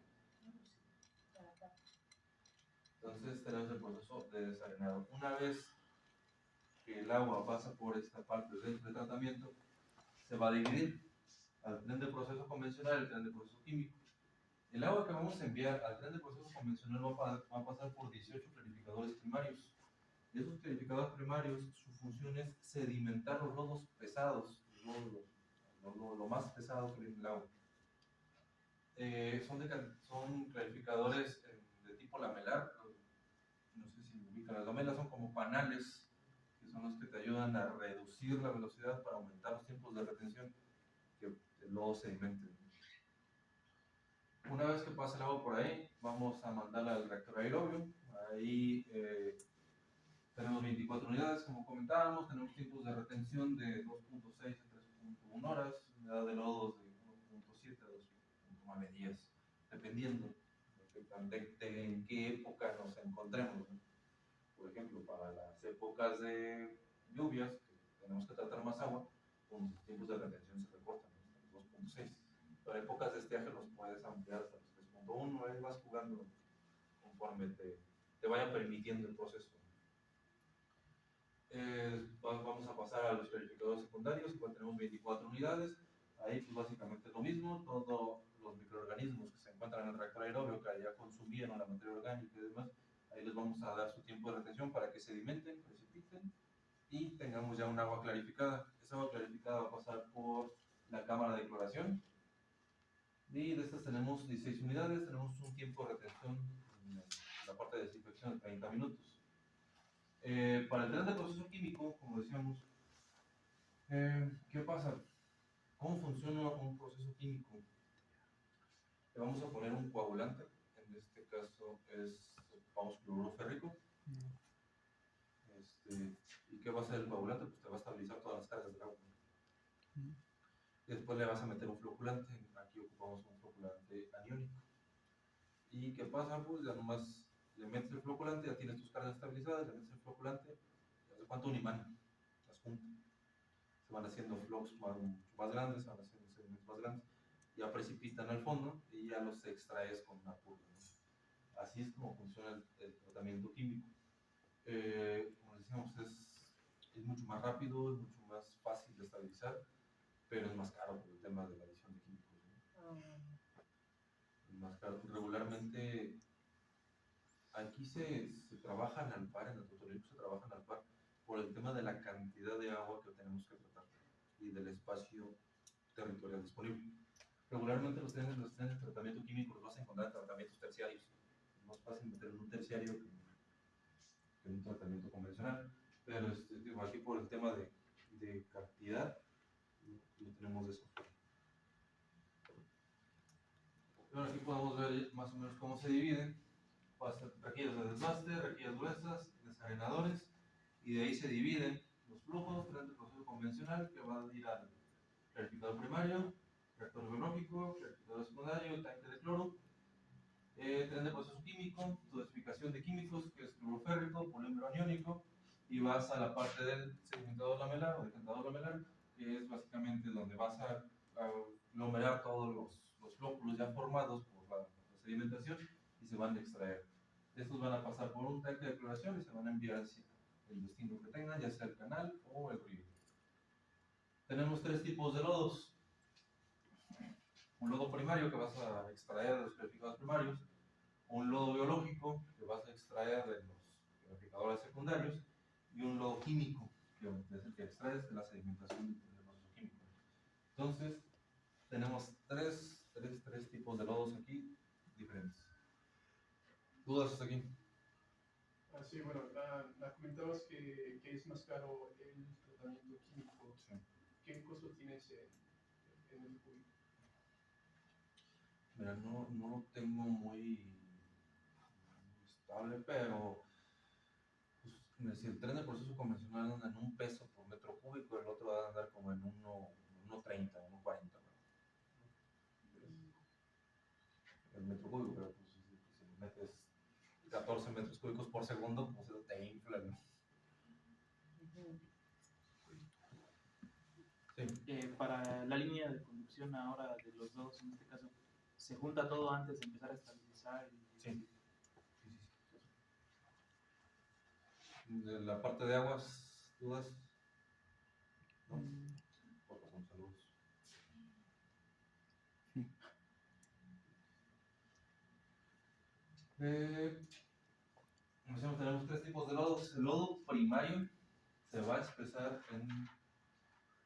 Entonces tenemos el proceso de desarenado. Una vez que el agua pasa por esta parte del tratamiento, se va a dividir al tren de proceso convencional y al tren de proceso químico. El agua que vamos a enviar al tren de proceso convencional va a pasar por 18 clarificadores primarios. Esos clarificadores primarios, su función es sedimentar los lodos pesados, lo más pesado que viene el agua. Son clarificadores de tipo lamelar. No sé si me ubican. Las lamelas son como panales, que son los que te ayudan a reducir la velocidad para aumentar los tiempos de retención, que el lodo sedimente. Una vez que pase el agua por ahí, vamos a mandarla al reactor aerobio. Ahí tenemos 24 unidades, como comentábamos. Tenemos tiempos de retención de 2.6 a 3.1 horas, unidad de lodos de 1.7 a 2.9 días, dependiendo de en qué época nos encontremos, ¿no? Por ejemplo, para las épocas de lluvias, que tenemos que tratar más agua, pues los tiempos de retención se recortan, ¿no? 2.6. Para épocas de estiaje los puedes ampliar hasta los 3.1, ahí vas jugando conforme te vaya permitiendo el proceso. Vamos a pasar a los clarificadores secundarios, igual tenemos 24 unidades. Ahí pues básicamente lo mismo, todos los microorganismos que se encuentran en el reactor aerobio que ya consumieron la materia orgánica y demás, ahí les vamos a dar su tiempo de retención para que sedimenten, precipiten y tengamos ya un agua clarificada. Esa agua clarificada va a pasar por la cámara de cloración y de estas tenemos 16 unidades, tenemos un tiempo de retención en la parte de desinfección de 30 minutos. Para el tren de proceso químico, como decíamos, ¿qué pasa? ¿Cómo funciona un proceso químico? Le vamos a poner un coagulante, en este caso es ocupamos cloruro férrico. ¿Y qué va a hacer el coagulante? Pues te va a estabilizar todas las cargas del agua. Y después le vas a meter un floculante. Aquí ocupamos un floculante aniónico. ¿Y qué pasa? Pues ya nomás le metes el floculante, ya tienes tus cargas estabilizadas, le metes el floculante, y hace cuánto un imán, las juntas. Se van haciendo flocks más grandes, se van haciendo sedimentos más grandes, ya precipitan al fondo y ya los extraes con una purga, ¿no? Así es como funciona el tratamiento químico. Como decíamos, es mucho más rápido, es mucho más fácil de estabilizar, pero es más caro por el tema de la adición de químicos, ¿no? Es más caro. Regularmente aquí se trabajan al par, en el tutorial se trabajan al par por el tema de la cantidad de agua que tenemos que tratar y del espacio territorial disponible. Regularmente los trenes de tratamiento químico los vas a encontrar en tratamientos terciarios. Es más fácil meter en un terciario que en un tratamiento convencional. Pero aquí por el tema de cantidad, lo tenemos de eso. Bueno, aquí podemos ver más o menos cómo se dividen. Rejillas de desbaste, rejillas gruesas, desarenadores, y de ahí se dividen los flujos, tren de proceso convencional que va a ir al clarificador primario, reactor biológico, clarificador secundario, tanque de cloro, tren de proceso químico, tu dosificación de químicos, que es cloruro férrico, polímero aniónico, y vas a la parte del sedimentador lamelar o decantador lamelar, que es básicamente donde vas a aglomerar todos los flóculos ya formados por la sedimentación y se van a extraer. Estos van a pasar por un tanque de cloración y se van a enviar hacia el destino que tengan, ya sea el canal o el río. Tenemos tres tipos de lodos. Un lodo primario que vas a extraer de los clarificadores primarios, un lodo biológico que vas a extraer de los clarificadores secundarios y un lodo químico que es el que extraes de la sedimentación del proceso químico. Entonces, tenemos tres tipos de lodos aquí diferentes. ¿Dudas hasta aquí? Sí, bueno, comentabas que es más caro el tratamiento químico. Sí. ¿Qué costo tienes en el público? Mira, no lo tengo muy estable, pero pues, si el tren de proceso convencional anda en $1 por metro cúbico, el otro va a andar como en 1.30, 1.40. El metro cúbico, pero pues si metes 14 metros cúbicos por segundo, pues eso te infla, ¿no? Sí. Para la línea de conducción ahora de los dos, en este caso, ¿se junta todo antes de empezar a estabilizar? Sí. De la parte de aguas, ¿dudas? ¿No? Por razón, saludos. Tenemos tres tipos de lodos. El lodo primario se va a espesar en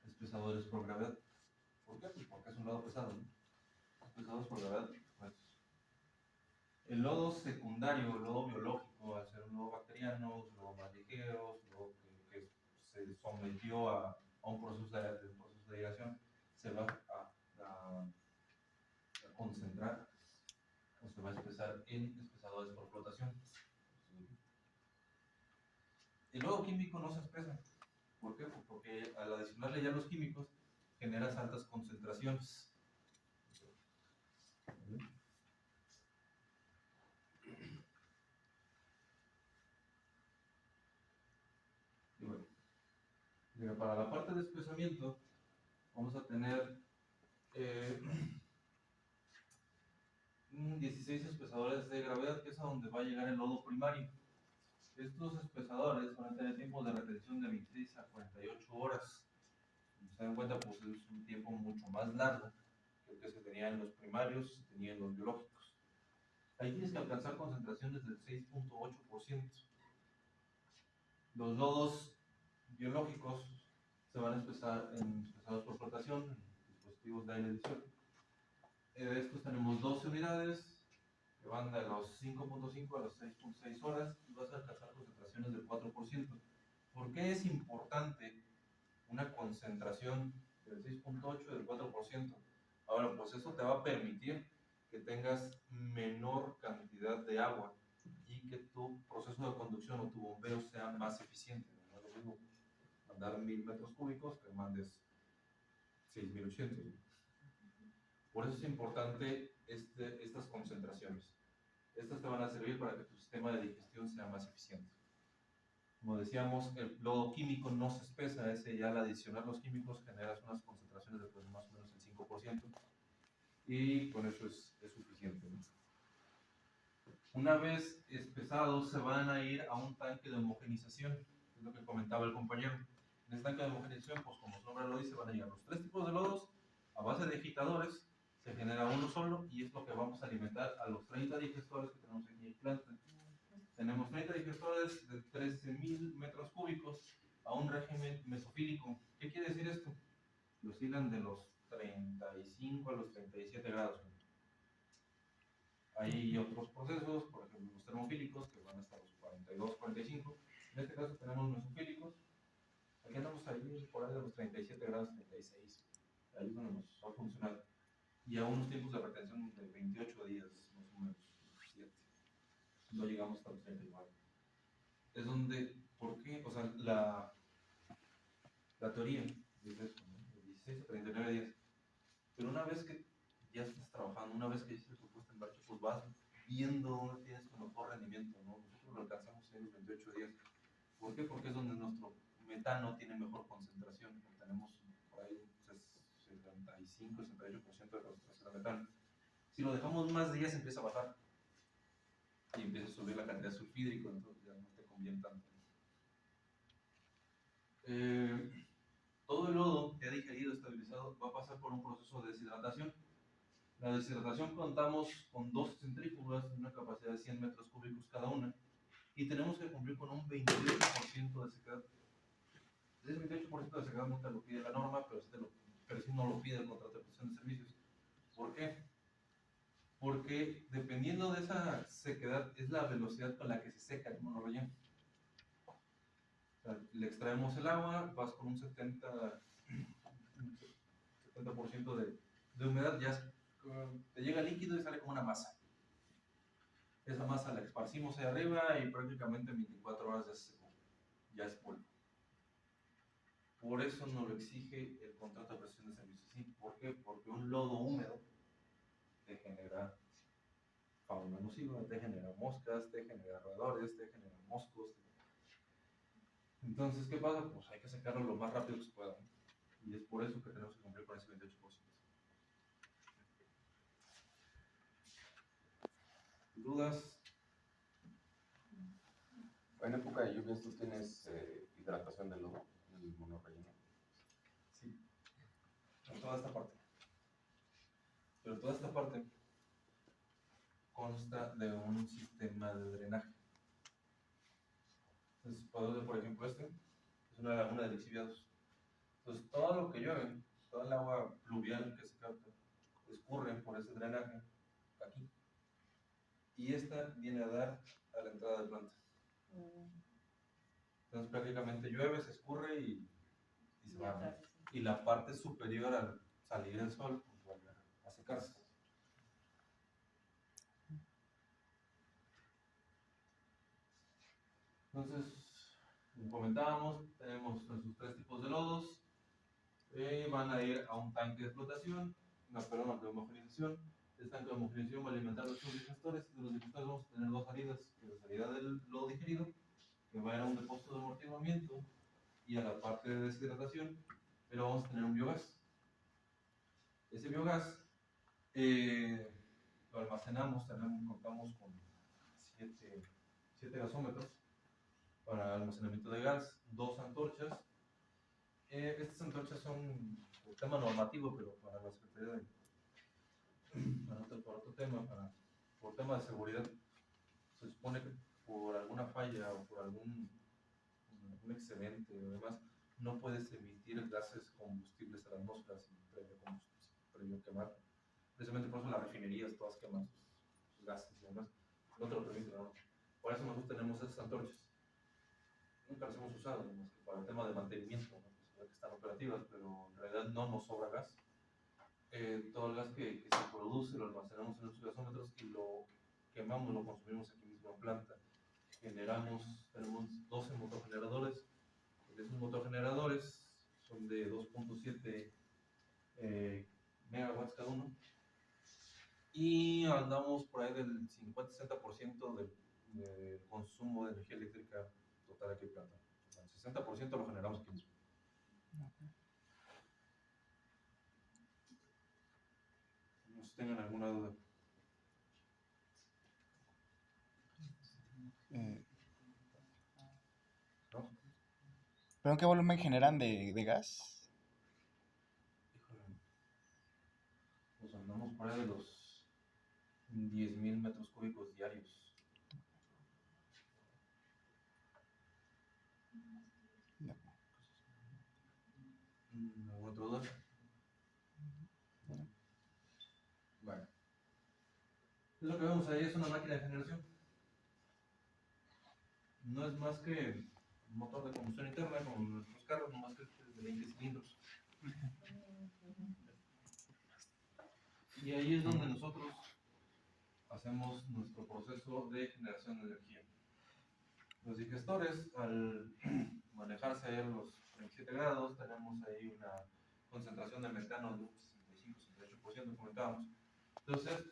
espesadores por gravedad. ¿Por qué? Pues porque es un lodo pesado, ¿no? Espesadores por gravedad. Pues. El lodo secundario, el lodo biológico, al ser un lodo bacteriano, un lodo más ligero, un lodo que se sometió a un proceso de aireación, se va a concentrar o se va a espesar en espesadores por flotación. El lodo químico no se espesa. ¿Por qué? Pues porque al adicionarle ya los químicos generas altas concentraciones. Y bueno, para la parte de espesamiento vamos a tener 16 espesadores de gravedad, que es a donde va a llegar el lodo primario. Estos espesadores van a tener tiempos de retención de 26 a 48 horas. Como se dan cuenta, pues es un tiempo mucho más largo que el que se tenía en los primarios, se tenía en los biológicos. Ahí tienes que alcanzar concentraciones del 6.8%. Los lodos biológicos se van a espesar en espesados por flotación, en dispositivos de aire adición. De estos tenemos 12 unidades que van de los 5.5 a los 6.6 horas y vas a alcanzar concentraciones del 4%. ¿Por qué es importante una concentración del 6.8 y del 4%? Ahora, pues eso te va a permitir que tengas menor cantidad de agua y y que tu proceso de conducción o tu bombeo sea más eficiente. No es lo mismo mandar 1000 metros cúbicos que mandes 6800. Por eso es importante estas concentraciones. Estas te van a servir para que tu sistema de digestión sea más eficiente. Como decíamos, el lodo químico no se espesa, ese ya al adicionar los químicos generas unas concentraciones de pues, más o menos el 5%, y con eso es suficiente, ¿no? Una vez espesados se van a ir a un tanque de homogenización, es lo que comentaba el compañero. En este tanque de homogenización, pues como su nombre lo dice, van a llegar los 3 tipos de lodos a base de agitadores, se genera uno solo y es lo que vamos a alimentar a los 30 digestores que tenemos aquí en planta. Tenemos 30 digestores de 13.000 metros cúbicos a un régimen mesofílico. ¿Qué quiere decir esto? Que oscilan de los 35 a los 37 grados. Hay otros procesos, por ejemplo los termofílicos, que van hasta los 42, 45. En este caso tenemos mesofílicos. Aquí andamos ahí por ahí de los 37 grados, 36. Ahí es donde nos va a funcionar. Y a unos tiempos de retención de 28 días, más o menos, 7. No llegamos hasta los 39. Es donde, ¿por qué? O sea, la teoría dice eso, ¿no? De 16 a 39 días. Pero una vez que ya estás trabajando, una vez que hiciste tu puesta en marcha, pues vas viendo dónde tienes tu mejor rendimiento, ¿no? Nosotros lo alcanzamos en los 28 días. ¿Por qué? Porque es donde nuestro metano tiene mejor concentración. Tenemos por ahí un 75, 68% de concentración de metano. Si lo dejamos más días, empieza a bajar y empieza a subir la cantidad de sulfídrico, entonces ya no te conviene tanto. Todo el lodo ya digerido, estabilizado, va a pasar por un proceso de deshidratación. La deshidratación contamos con 2 centrífugas de una capacidad de 100 metros cúbicos cada una y tenemos que cumplir con un 28% de sequedad. Ese 28% de sequedad no te lo pide la norma, pero sí no lo pide el contrato de prestación de servicios. ¿Por qué? Porque dependiendo de esa sequedad es la velocidad con la que se seca el monorrelleno. O sea, le extraemos el agua, vas con un 70% de humedad, ya te llega líquido y sale como una masa. Esa masa la esparcimos ahí arriba y prácticamente en 24 horas ya se secó, ya es polvo. Por eso nos lo exige el contrato de prestación de servicios. ¿Sí? ¿Por qué? Porque un lodo húmedo te genera fauna nociva, te genera moscas, te genera roedores, te genera moscos. Entonces, ¿qué pasa? Pues hay que secarlo lo más rápido que se pueda, ¿no? Y es por eso que tenemos que cumplir con ese 28%. ¿Dudas? En época de lluvias tú tienes hidratación del lodo en el monorrelleno. Sí, en toda esta parte. Pero toda esta parte consta de un sistema de drenaje. Entonces, por ejemplo, este es una laguna de lixiviados. Entonces, todo lo que llueve, toda el agua pluvial que se capta, escurre por ese drenaje aquí. Y esta viene a dar a la entrada de planta. Entonces, prácticamente llueve, se escurre y se va, ¿no? Y la parte superior al salir el sol, pues vuelve a secarse. Entonces, como comentábamos, tenemos nuestros 3 tipos de lodos. Van a ir a un tanque de flotación, perdón, de homogenización. Este tanque de homogenización va a alimentar los digestores. De los digestores vamos a tener 2 salidas. La salida del lodo digerido, que va a ir a un depósito de amortiguamiento, y a la parte de deshidratación, pero vamos a tener un biogás. Ese biogás lo almacenamos, contamos con 7 gasómetros para almacenamiento de gas, 2 antorchas. Estas antorchas son un tema normativo, pero para la Secretaría de... Para otro tema, por tema de seguridad, se supone que por alguna falla o por algún excedente o demás, no puedes emitir gases combustibles a la atmósfera sin previo quemar. Precisamente por eso las refinerías todas queman sus gases y demás. No te lo permiten, ¿no? Por eso nosotros tenemos esas antorchas. Nunca las hemos usado, más que para el tema de mantenimiento, ¿no? Pues, que están operativas, pero en realidad no nos sobra gas. Todo el gas que se produce lo almacenamos en nuestros gasómetros y lo quemamos, lo consumimos aquí mismo en planta. tenemos 12 motogeneradores. Esos motogeneradores son de 2.7 megawatts cada uno. Y andamos por ahí del 50-60% del consumo de energía eléctrica total aquí en planta. O sea, el 60% lo generamos aquí mismo. No sé si tengan alguna duda. ¿No? ¿Pero qué volumen generan de gas? Híjole. Pues andamos por ahí de los 10,000 metros cúbicos diarios. ¿Alguna otra duda? Bueno. Lo que vemos ahí es una máquina de generación. No es más que un motor de combustión interna como nuestros carros, no más que de 20 cilindros. Y ahí es donde nosotros hacemos nuestro proceso de generación de energía. Los digestores, al manejarse ahí a los 37 grados, tenemos ahí una concentración de metano de un 65-68%, comentábamos. Entonces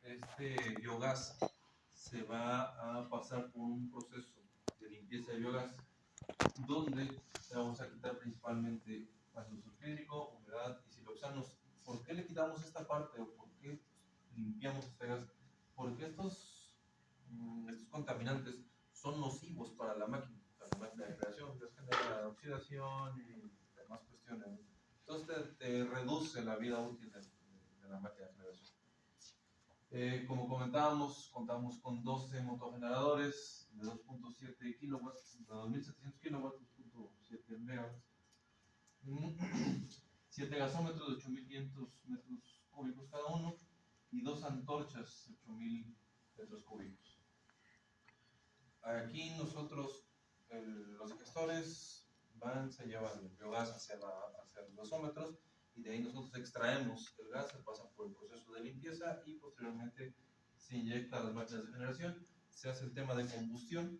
este biogás se va a pasar por un proceso de limpieza de biogás donde le vamos a quitar principalmente ácido sulfídrico, humedad y siloxanos. ¿Por qué le quitamos esta parte o por qué limpiamos este gas? Porque estos contaminantes son nocivos para la máquina de creación, les genera oxidación y demás cuestiones. Entonces te reduce la vida útil de la máquina de generación. Como comentábamos, contamos con 12 motogeneradores de 2.7 kilowatts, de 2.700 kilowatts, 2.7 megawatts, 7 gasómetros de 8.500 metros cúbicos cada uno y 2 antorchas de 8.000 metros cúbicos. Aquí nosotros, los digestores se llevan el biogás hacia los gasómetros y de ahí nosotros extraemos el gas, se pasa por el proceso de limpieza y posteriormente se inyecta a las máquinas de generación, se hace el tema de combustión.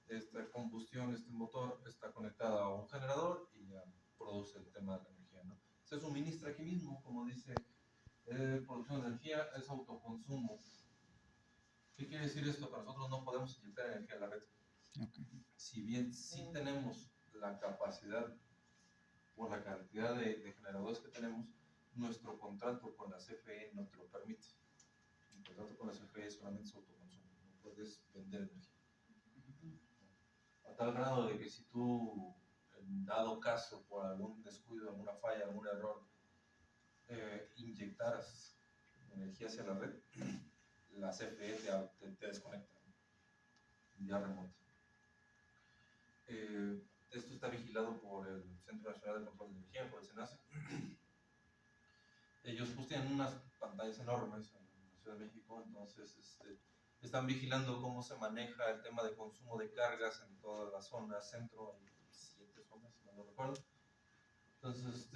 Esta combustión, este motor está conectado a un generador y ya produce el tema de la energía, ¿no? Se suministra aquí mismo, como dice, producción de energía es autoconsumo. ¿Qué quiere decir esto? Que nosotros no podemos inyectar energía a la red. Okay. Si bien sí tenemos la capacidad por la cantidad de generadores que tenemos, nuestro contrato con la CFE no te lo permite. El contrato con la CFE solamente es autoconsumo, no puedes vender energía. A tal grado de que si tú, en dado caso, por algún descuido, alguna falla, algún error, inyectaras energía hacia la red, la CFE te desconecta vía remota. Esto está vigilado por el Centro Nacional de Control de Energía, por el CENACE. Ellos pues tienen unas pantallas enormes en la Ciudad de México, entonces están vigilando cómo se maneja el tema de consumo de cargas en toda la zona centro, hay 7 zonas, si no lo recuerdo. Entonces,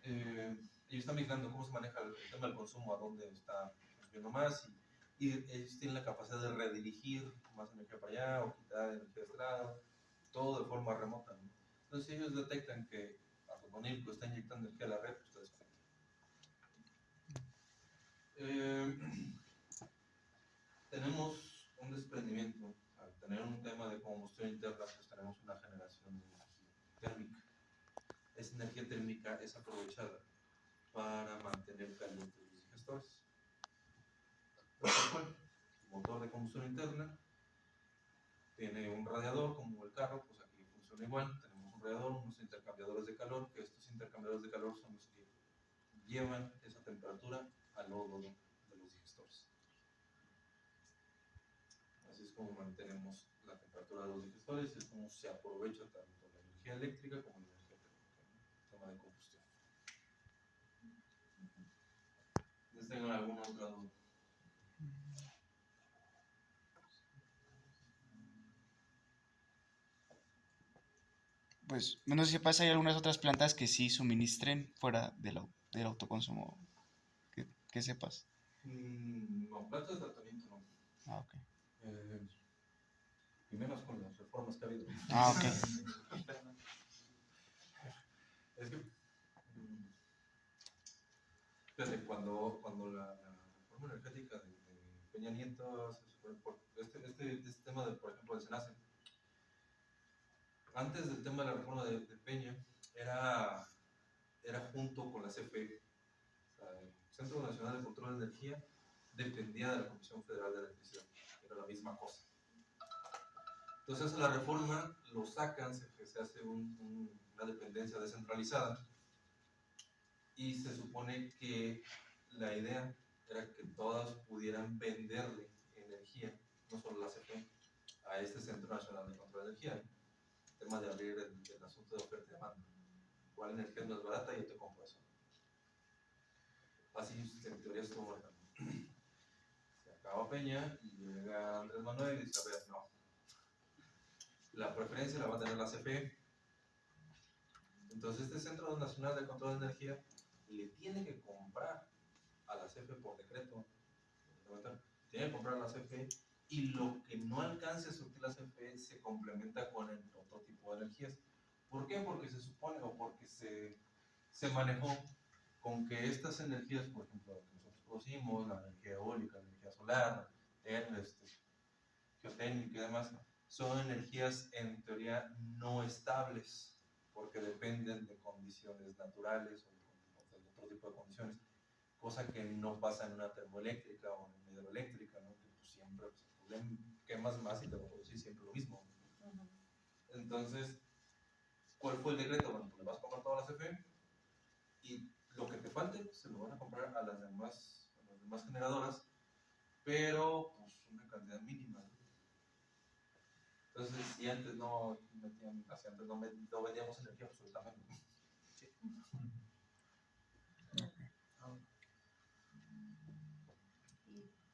ellos están vigilando cómo se maneja el tema del consumo, a dónde está consumiendo más, y ellos tienen la capacidad de redirigir más energía para allá o quitar energía de este lado, todo de forma remota, ¿no? Entonces, si ellos detectan que Atotonilco está inyectando energía a la red, pues está tenemos un desprendimiento. Al tener un tema de combustión interna, pues tenemos una generación de energía térmica. Esa energía térmica es aprovechada para mantener calientes los digestores. El motor de combustión interna tiene un radiador, como el carro, pues aquí funciona igual. Tenemos un radiador, unos intercambiadores de calor, que estos intercambiadores de calor son los que llevan esa temperatura al óvulo de los digestores. Así es como mantenemos la temperatura de los digestores, es como se aprovecha tanto la energía eléctrica como la energía térmica, ¿no? Tema de combustión. ¿Les tengan alguna otra duda? Pues no sé si sepas, hay algunas otras plantas que sí suministren fuera del autoconsumo, que sepas. No, plantas de tratamiento no. Ah, ok. Y menos con las reformas que ha habido. Ah, ok. Es que, fíjate, cuando la reforma energética de Peña Nieto, este tema, por ejemplo, del SENACE, antes del tema de la reforma de Peña, era junto con la CFE. O sea, el Centro Nacional de Control de Energía dependía de la Comisión Federal de Electricidad. Era la misma cosa. Entonces, la reforma lo sacan, se hace una dependencia descentralizada y se supone que la idea era que todas pudieran venderle energía, no solo la CFE, a este Centro Nacional de Control de Energía. El tema de abrir el asunto de oferta y demanda. ¿Cuál energía es más barata? Yo te compro eso. Así en teoría estuvo manejando. Se acaba Peña y llega Andrés Manuel y dice, a ver, no. La preferencia la va a tener la CFE. Entonces este Centro Nacional de Control de Energía le tiene que comprar a la CFE por decreto. Tiene que comprar a la CFE y lo que no alcance a surtir la CFE se complementa con el otro tipo de energías. ¿Por qué? Porque se supone o porque se manejó con que estas energías, por ejemplo, que nosotros producimos, la energía eólica, la energía solar, geotérmica y demás, son energías en teoría no estables, porque dependen de condiciones naturales o de otro tipo de condiciones, cosa que no pasa en una termoeléctrica o en una hidroeléctrica, ¿no? Que pues, siempre pues, quemas más y te va a producir siempre lo mismo. Entonces, ¿cuál fue el decreto? Bueno, pues le vas a comprar todas las CFE y lo que te falte se lo van a comprar a las demás generadoras, pero pues una cantidad mínima, ¿no? Entonces, si antes no vendíamos energía absolutamente. Sí.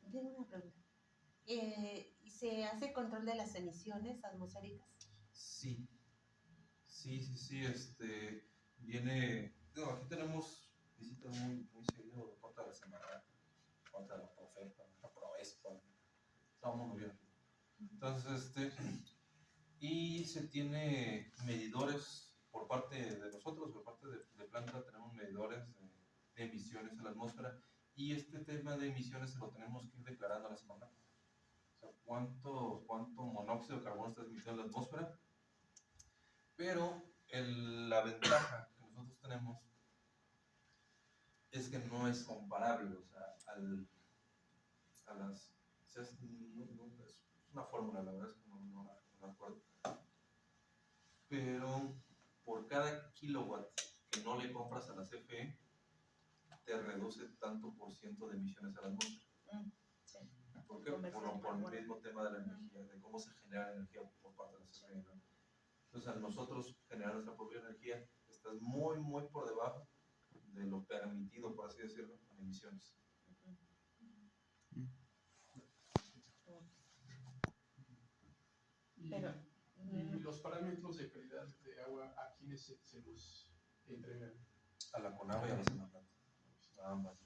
Y tengo una pregunta. ¿Se hace control de las emisiones atmosféricas? Sí, viene, no, aquí tenemos visitas muy seguido de parte de la Semarnat, de parte de la Profepa, la Proespa, estamos muy bien. Entonces, y se tiene medidores por parte de nosotros, por parte de planta, tenemos medidores de emisiones a la atmósfera, y este tema de emisiones se lo tenemos que ir declarando a la semana. O sea, cuánto monóxido de carbono está emitiendo en la atmósfera, pero la ventaja que nosotros tenemos es que no es comparable, o sea, a las... O sea, es una fórmula, la verdad es que no la acuerdo. Pero por cada kilowatt que no le compras a la CFE, te reduce tanto por ciento de emisiones a la atmósfera. Sí. ¿Por qué? Por el mismo tema de la energía, de cómo se genera energía por parte de la CFE, ¿no? Entonces, al nosotros generar nuestra propia energía, estás muy, muy por debajo de lo permitido, por así decirlo, en emisiones. Y los parámetros de calidad de agua, ¿a quiénes se los entregan? A la CONAGUA y a la Semarnat. Ambas.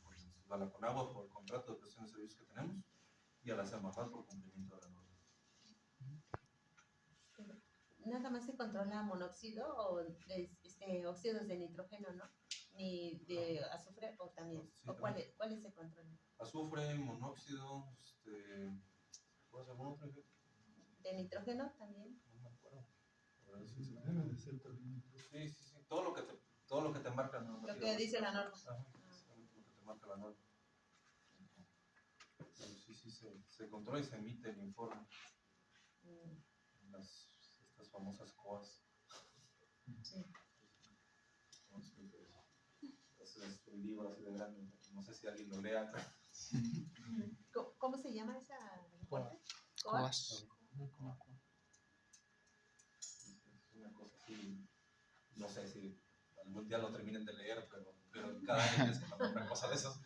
A la CONAGUA por el contrato de prestación de servicios que tenemos y a la Semarnat por cumplimiento de la norma. Nada más se controla monóxido o óxidos de nitrógeno, ¿no? Ni de azufre o también. Sí, ¿o cuáles se controlan? Azufre, monóxido, ¿cuál es algún otro? ¿De nitrógeno también? No me acuerdo. Debe de ser también. Sí. Todo lo que te marca la norma. Lo que dice la norma. Lo que te marca la norma. Pero sí, se controla y se emite el informe. Estas famosas COAS. Sí. Es un libro así de grande, no sé si alguien lo lea. ¿Cómo se llama esa reporte? COAS. Es una cosa así, no sé si algún día lo terminen de leer, pero cada año es una cosa de esas.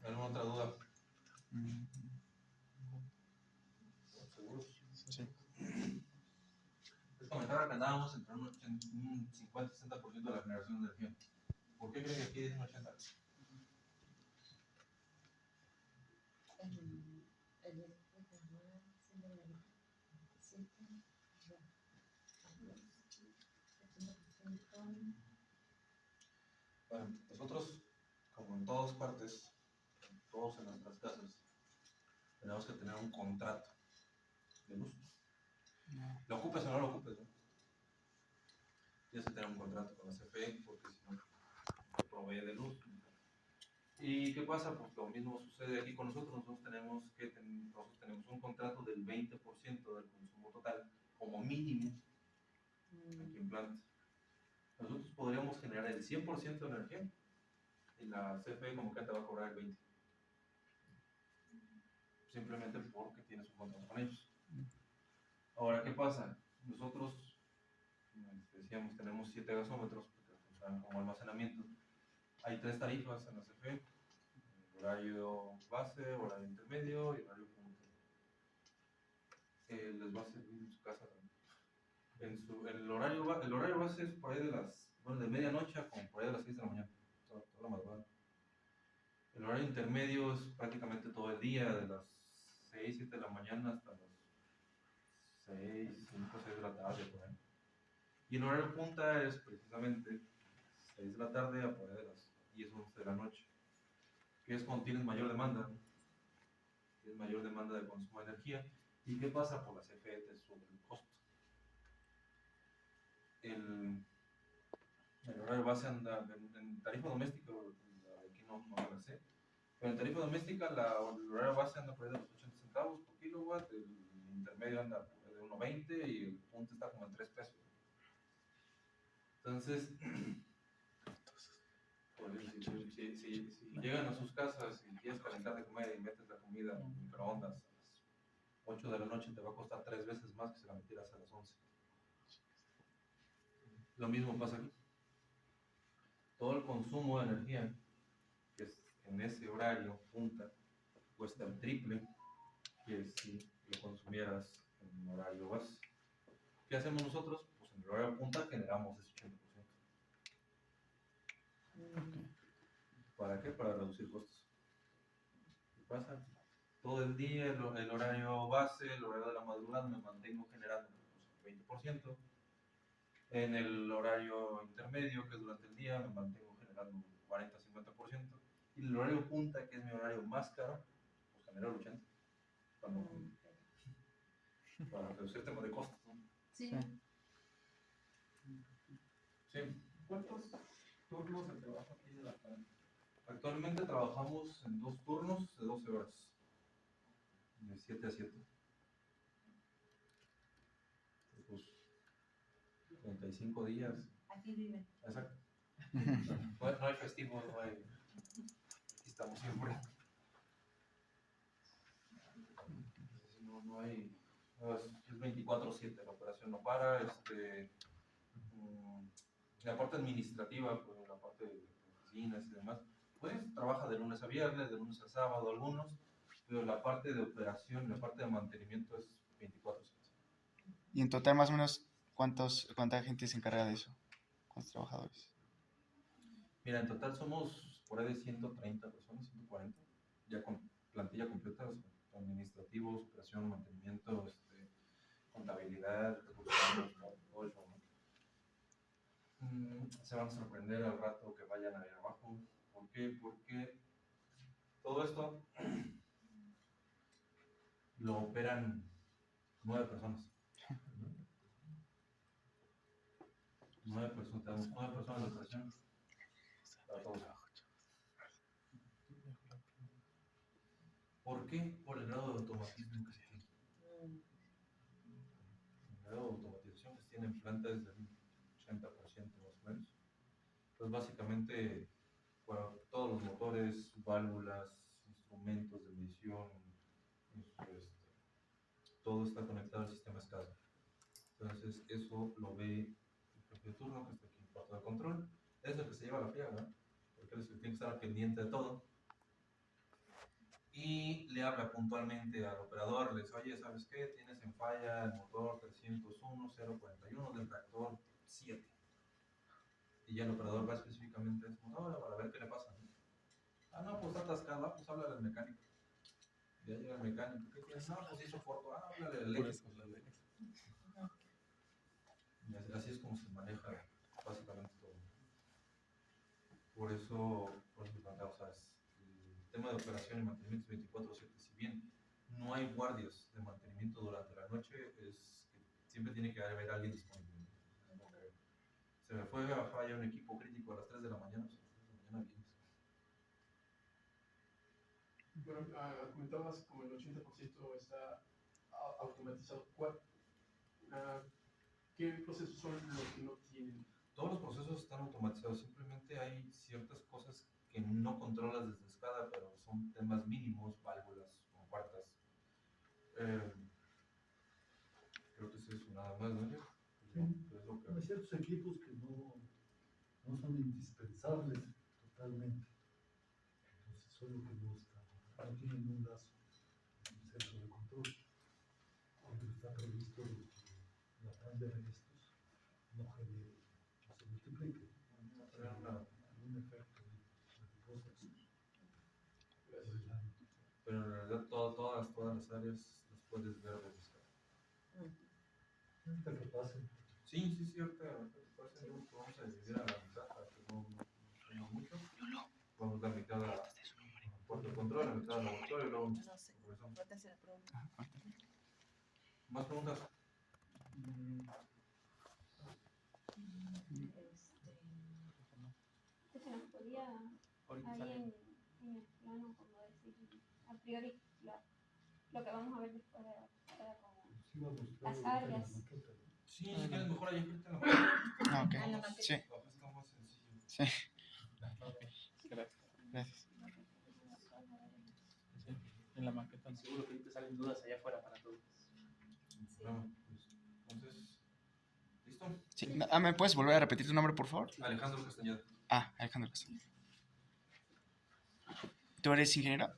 ¿Alguna otra duda? ¿Seguros? Sí. Les comentaba que andábamos entre un 50-60% de la generación de energía. ¿Por qué creen que aquí es un 80%? Bueno, nosotros, como en todas partes, todos en nuestras casas, tenemos que tener un contrato de luz. Lo ocupes o no lo ocupes, ¿no? Tienes que tener un contrato con la CFE porque si no, te provee de luz. ¿Y qué pasa? Pues lo mismo sucede aquí con nosotros. Nosotros tenemos un contrato del 20% del consumo total como mínimo aquí en planta. Nosotros podríamos generar el 100% de energía y la CFE como que te va a cobrar el 20%. Simplemente porque tienes un contrato con ellos. Ahora, ¿qué pasa? Nosotros, decíamos, tenemos 7 gasómetros porque funcionan como almacenamiento. Hay 3 tarifas en la CFE: horario base, horario intermedio y horario punta. Les va a servir en su casa. El horario base es por ahí de medianoche a como por ahí de las 6 de la mañana, toda la madrugada. El horario intermedio es prácticamente todo el día, de las 6, 7 de la mañana hasta las 6, 5, 6 de la tarde, por ahí. Y el horario punta es precisamente 6 de la tarde a por ahí de las 10, 11 de la noche, que es cuando tienes mayor demanda, tienes mayor demanda de consumo de energía. ¿Y qué pasa? Por la CFE te sube el costo. El horario base anda en tarifa doméstica, aquí no me la sé, pero en tarifa doméstica el horario base anda por ahí de los 80 centavos por kilowatt, el intermedio anda por ahí de 1.20 y el punto está como en 3 pesos. Entonces, si llegan a sus casas y quieres calentar de comer y metes la comida en microondas a las 8 de la noche, te va a costar 3 veces más que si la metieras a las 11. Lo mismo pasa aquí. Todo el consumo de energía que es en ese horario punta cuesta el triple que si lo consumieras en horario base. ¿Qué hacemos nosotros? Pues en el horario punta generamos ese 80%. ¿Para qué? Para reducir costos. ¿Qué pasa? Todo el día, el horario base, el horario de la madrugada, me mantengo generando pues, 20%. En el horario intermedio, que es durante el día, me mantengo generando 40-50%. Y el horario punta, que es mi horario más caro, pues genero el 80%. Para reducir el tema de costos, ¿no? Sí. Sí. ¿Cuántos turnos de trabajo tiene la planta? Actualmente trabajamos en 2 turnos de 12 horas, de 7 a 7. Pues 35 días. Aquí viven. Exacto. No hay festivos, no hay. Aquí estamos siempre. No hay. Es 24/7, la operación no para. La parte administrativa, pues, la parte de oficinas y demás, pues trabaja de lunes a viernes, de lunes a sábado algunos, pero la parte de operación, la parte de mantenimiento es 24/7. Y en total, más o menos, ¿cuánta gente se encarga de eso? ¿Cuántos trabajadores? Mira, en total somos por ahí de 130 personas, 140, ya con plantilla completa, o sea, administrativos, operación, mantenimiento, contabilidad, recursos humanos, todo eso, ¿no? Se van a sorprender al rato que vayan ahí abajo. ¿Por qué? Porque todo esto lo operan 9 personas. 9 personas, tenemos 9 personas de operación para todos. ¿Por qué? Por el grado de automatismo que se tiene. El grado de automatización que se tiene en planta es del 80% más o menos. Pues básicamente, bueno, todos los motores, válvulas, instrumentos de medición, todo está conectado al sistema SCADA. Entonces, eso lo ve el jefe de turno, que está aquí en el cuarto de control. Es el que se lleva la friega, ¿no? Porque él es el que tiene que estar pendiente de todo. Y le habla puntualmente al operador, le dice, oye, ¿sabes qué? Tienes en falla el motor 301-041 del reactor 7. Y ya el operador va específicamente a ese motor para ver qué le pasa, ¿no? Ah, no, pues está atascado, pues habla del mecánico. Ya llega el mecánico, ¿qué tienes? No, pues hizo foto, háblale al eléctrico. Y así es como se maneja básicamente todo. Por eso o sea, el tema de operación y mantenimiento es 24/7. Si bien no hay guardias de mantenimiento durante la noche, es que siempre tiene que haber alguien disponible. Porque se me fue a falla un equipo crítico a las 3 de la mañana, pues a las 3 de la mañana vienes. Bueno, comentabas como el 80% está automatizado. ¿Qué procesos son los que no tienen? Todos los procesos están automatizados, simplemente hay ciertas cosas que no controlas desde SCADA, pero son temas mínimos, válvulas, compuertas. Creo que es eso, nada más, ¿no? Es lo que... Hay ciertos equipos que no son indispensables totalmente. Entonces, solo que no tienen un lazo, un centro de control. Porque está previsto que la tanda de estos no genere, no se multiplique. Algún efecto de cosas. Pero en realidad todas las áreas las puedes ver desde SCADA. Ahorita que pase. Sí, ahorita que pase, yo creo que vamos a dividir a la mitad para que no tenga mucho. Vamos a la mitad a puerto de control, la mitad al laboratorio y luego No sé. regresamos. Ahorita se la pregunto. ¿Más preguntas? Se nos podía ahí en el plano como decir a priori lo que vamos a ver después de como las áreas. Sí, si quieres mejor ahí enfrente en la maqueta. Ah, ok. Ah, la maqueta. Sí, Está más sencillo. sí. Gracias. Gracias. En la maqueta. Seguro que ahorita salen dudas allá afuera para todos. Bueno, pues, entonces, ¿listo? Sí. ¿Me puedes volver a repetir tu nombre, por favor? Alejandro Castañeda. Alejandro Castañeda. ¿Tú eres ingeniero?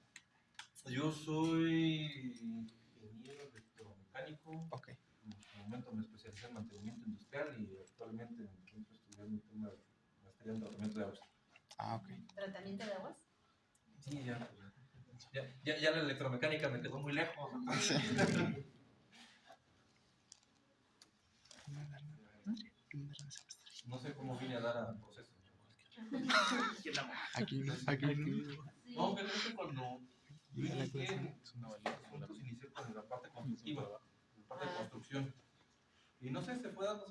Yo soy ingeniero electromecánico. Ok. En este momento me especialicé en mantenimiento industrial y actualmente me encuentro estudiando un tema de maestría en tratamiento de aguas. Ok. ¿Tratamiento de aguas? Sí, ya la electromecánica me quedó muy lejos. No sé cómo vine a dar a proceso. Aquí no. No, pero es que cuando yo inicié en asuntos, inicié con la parte constructiva, la parte de construcción. Y no sé, se fue dando.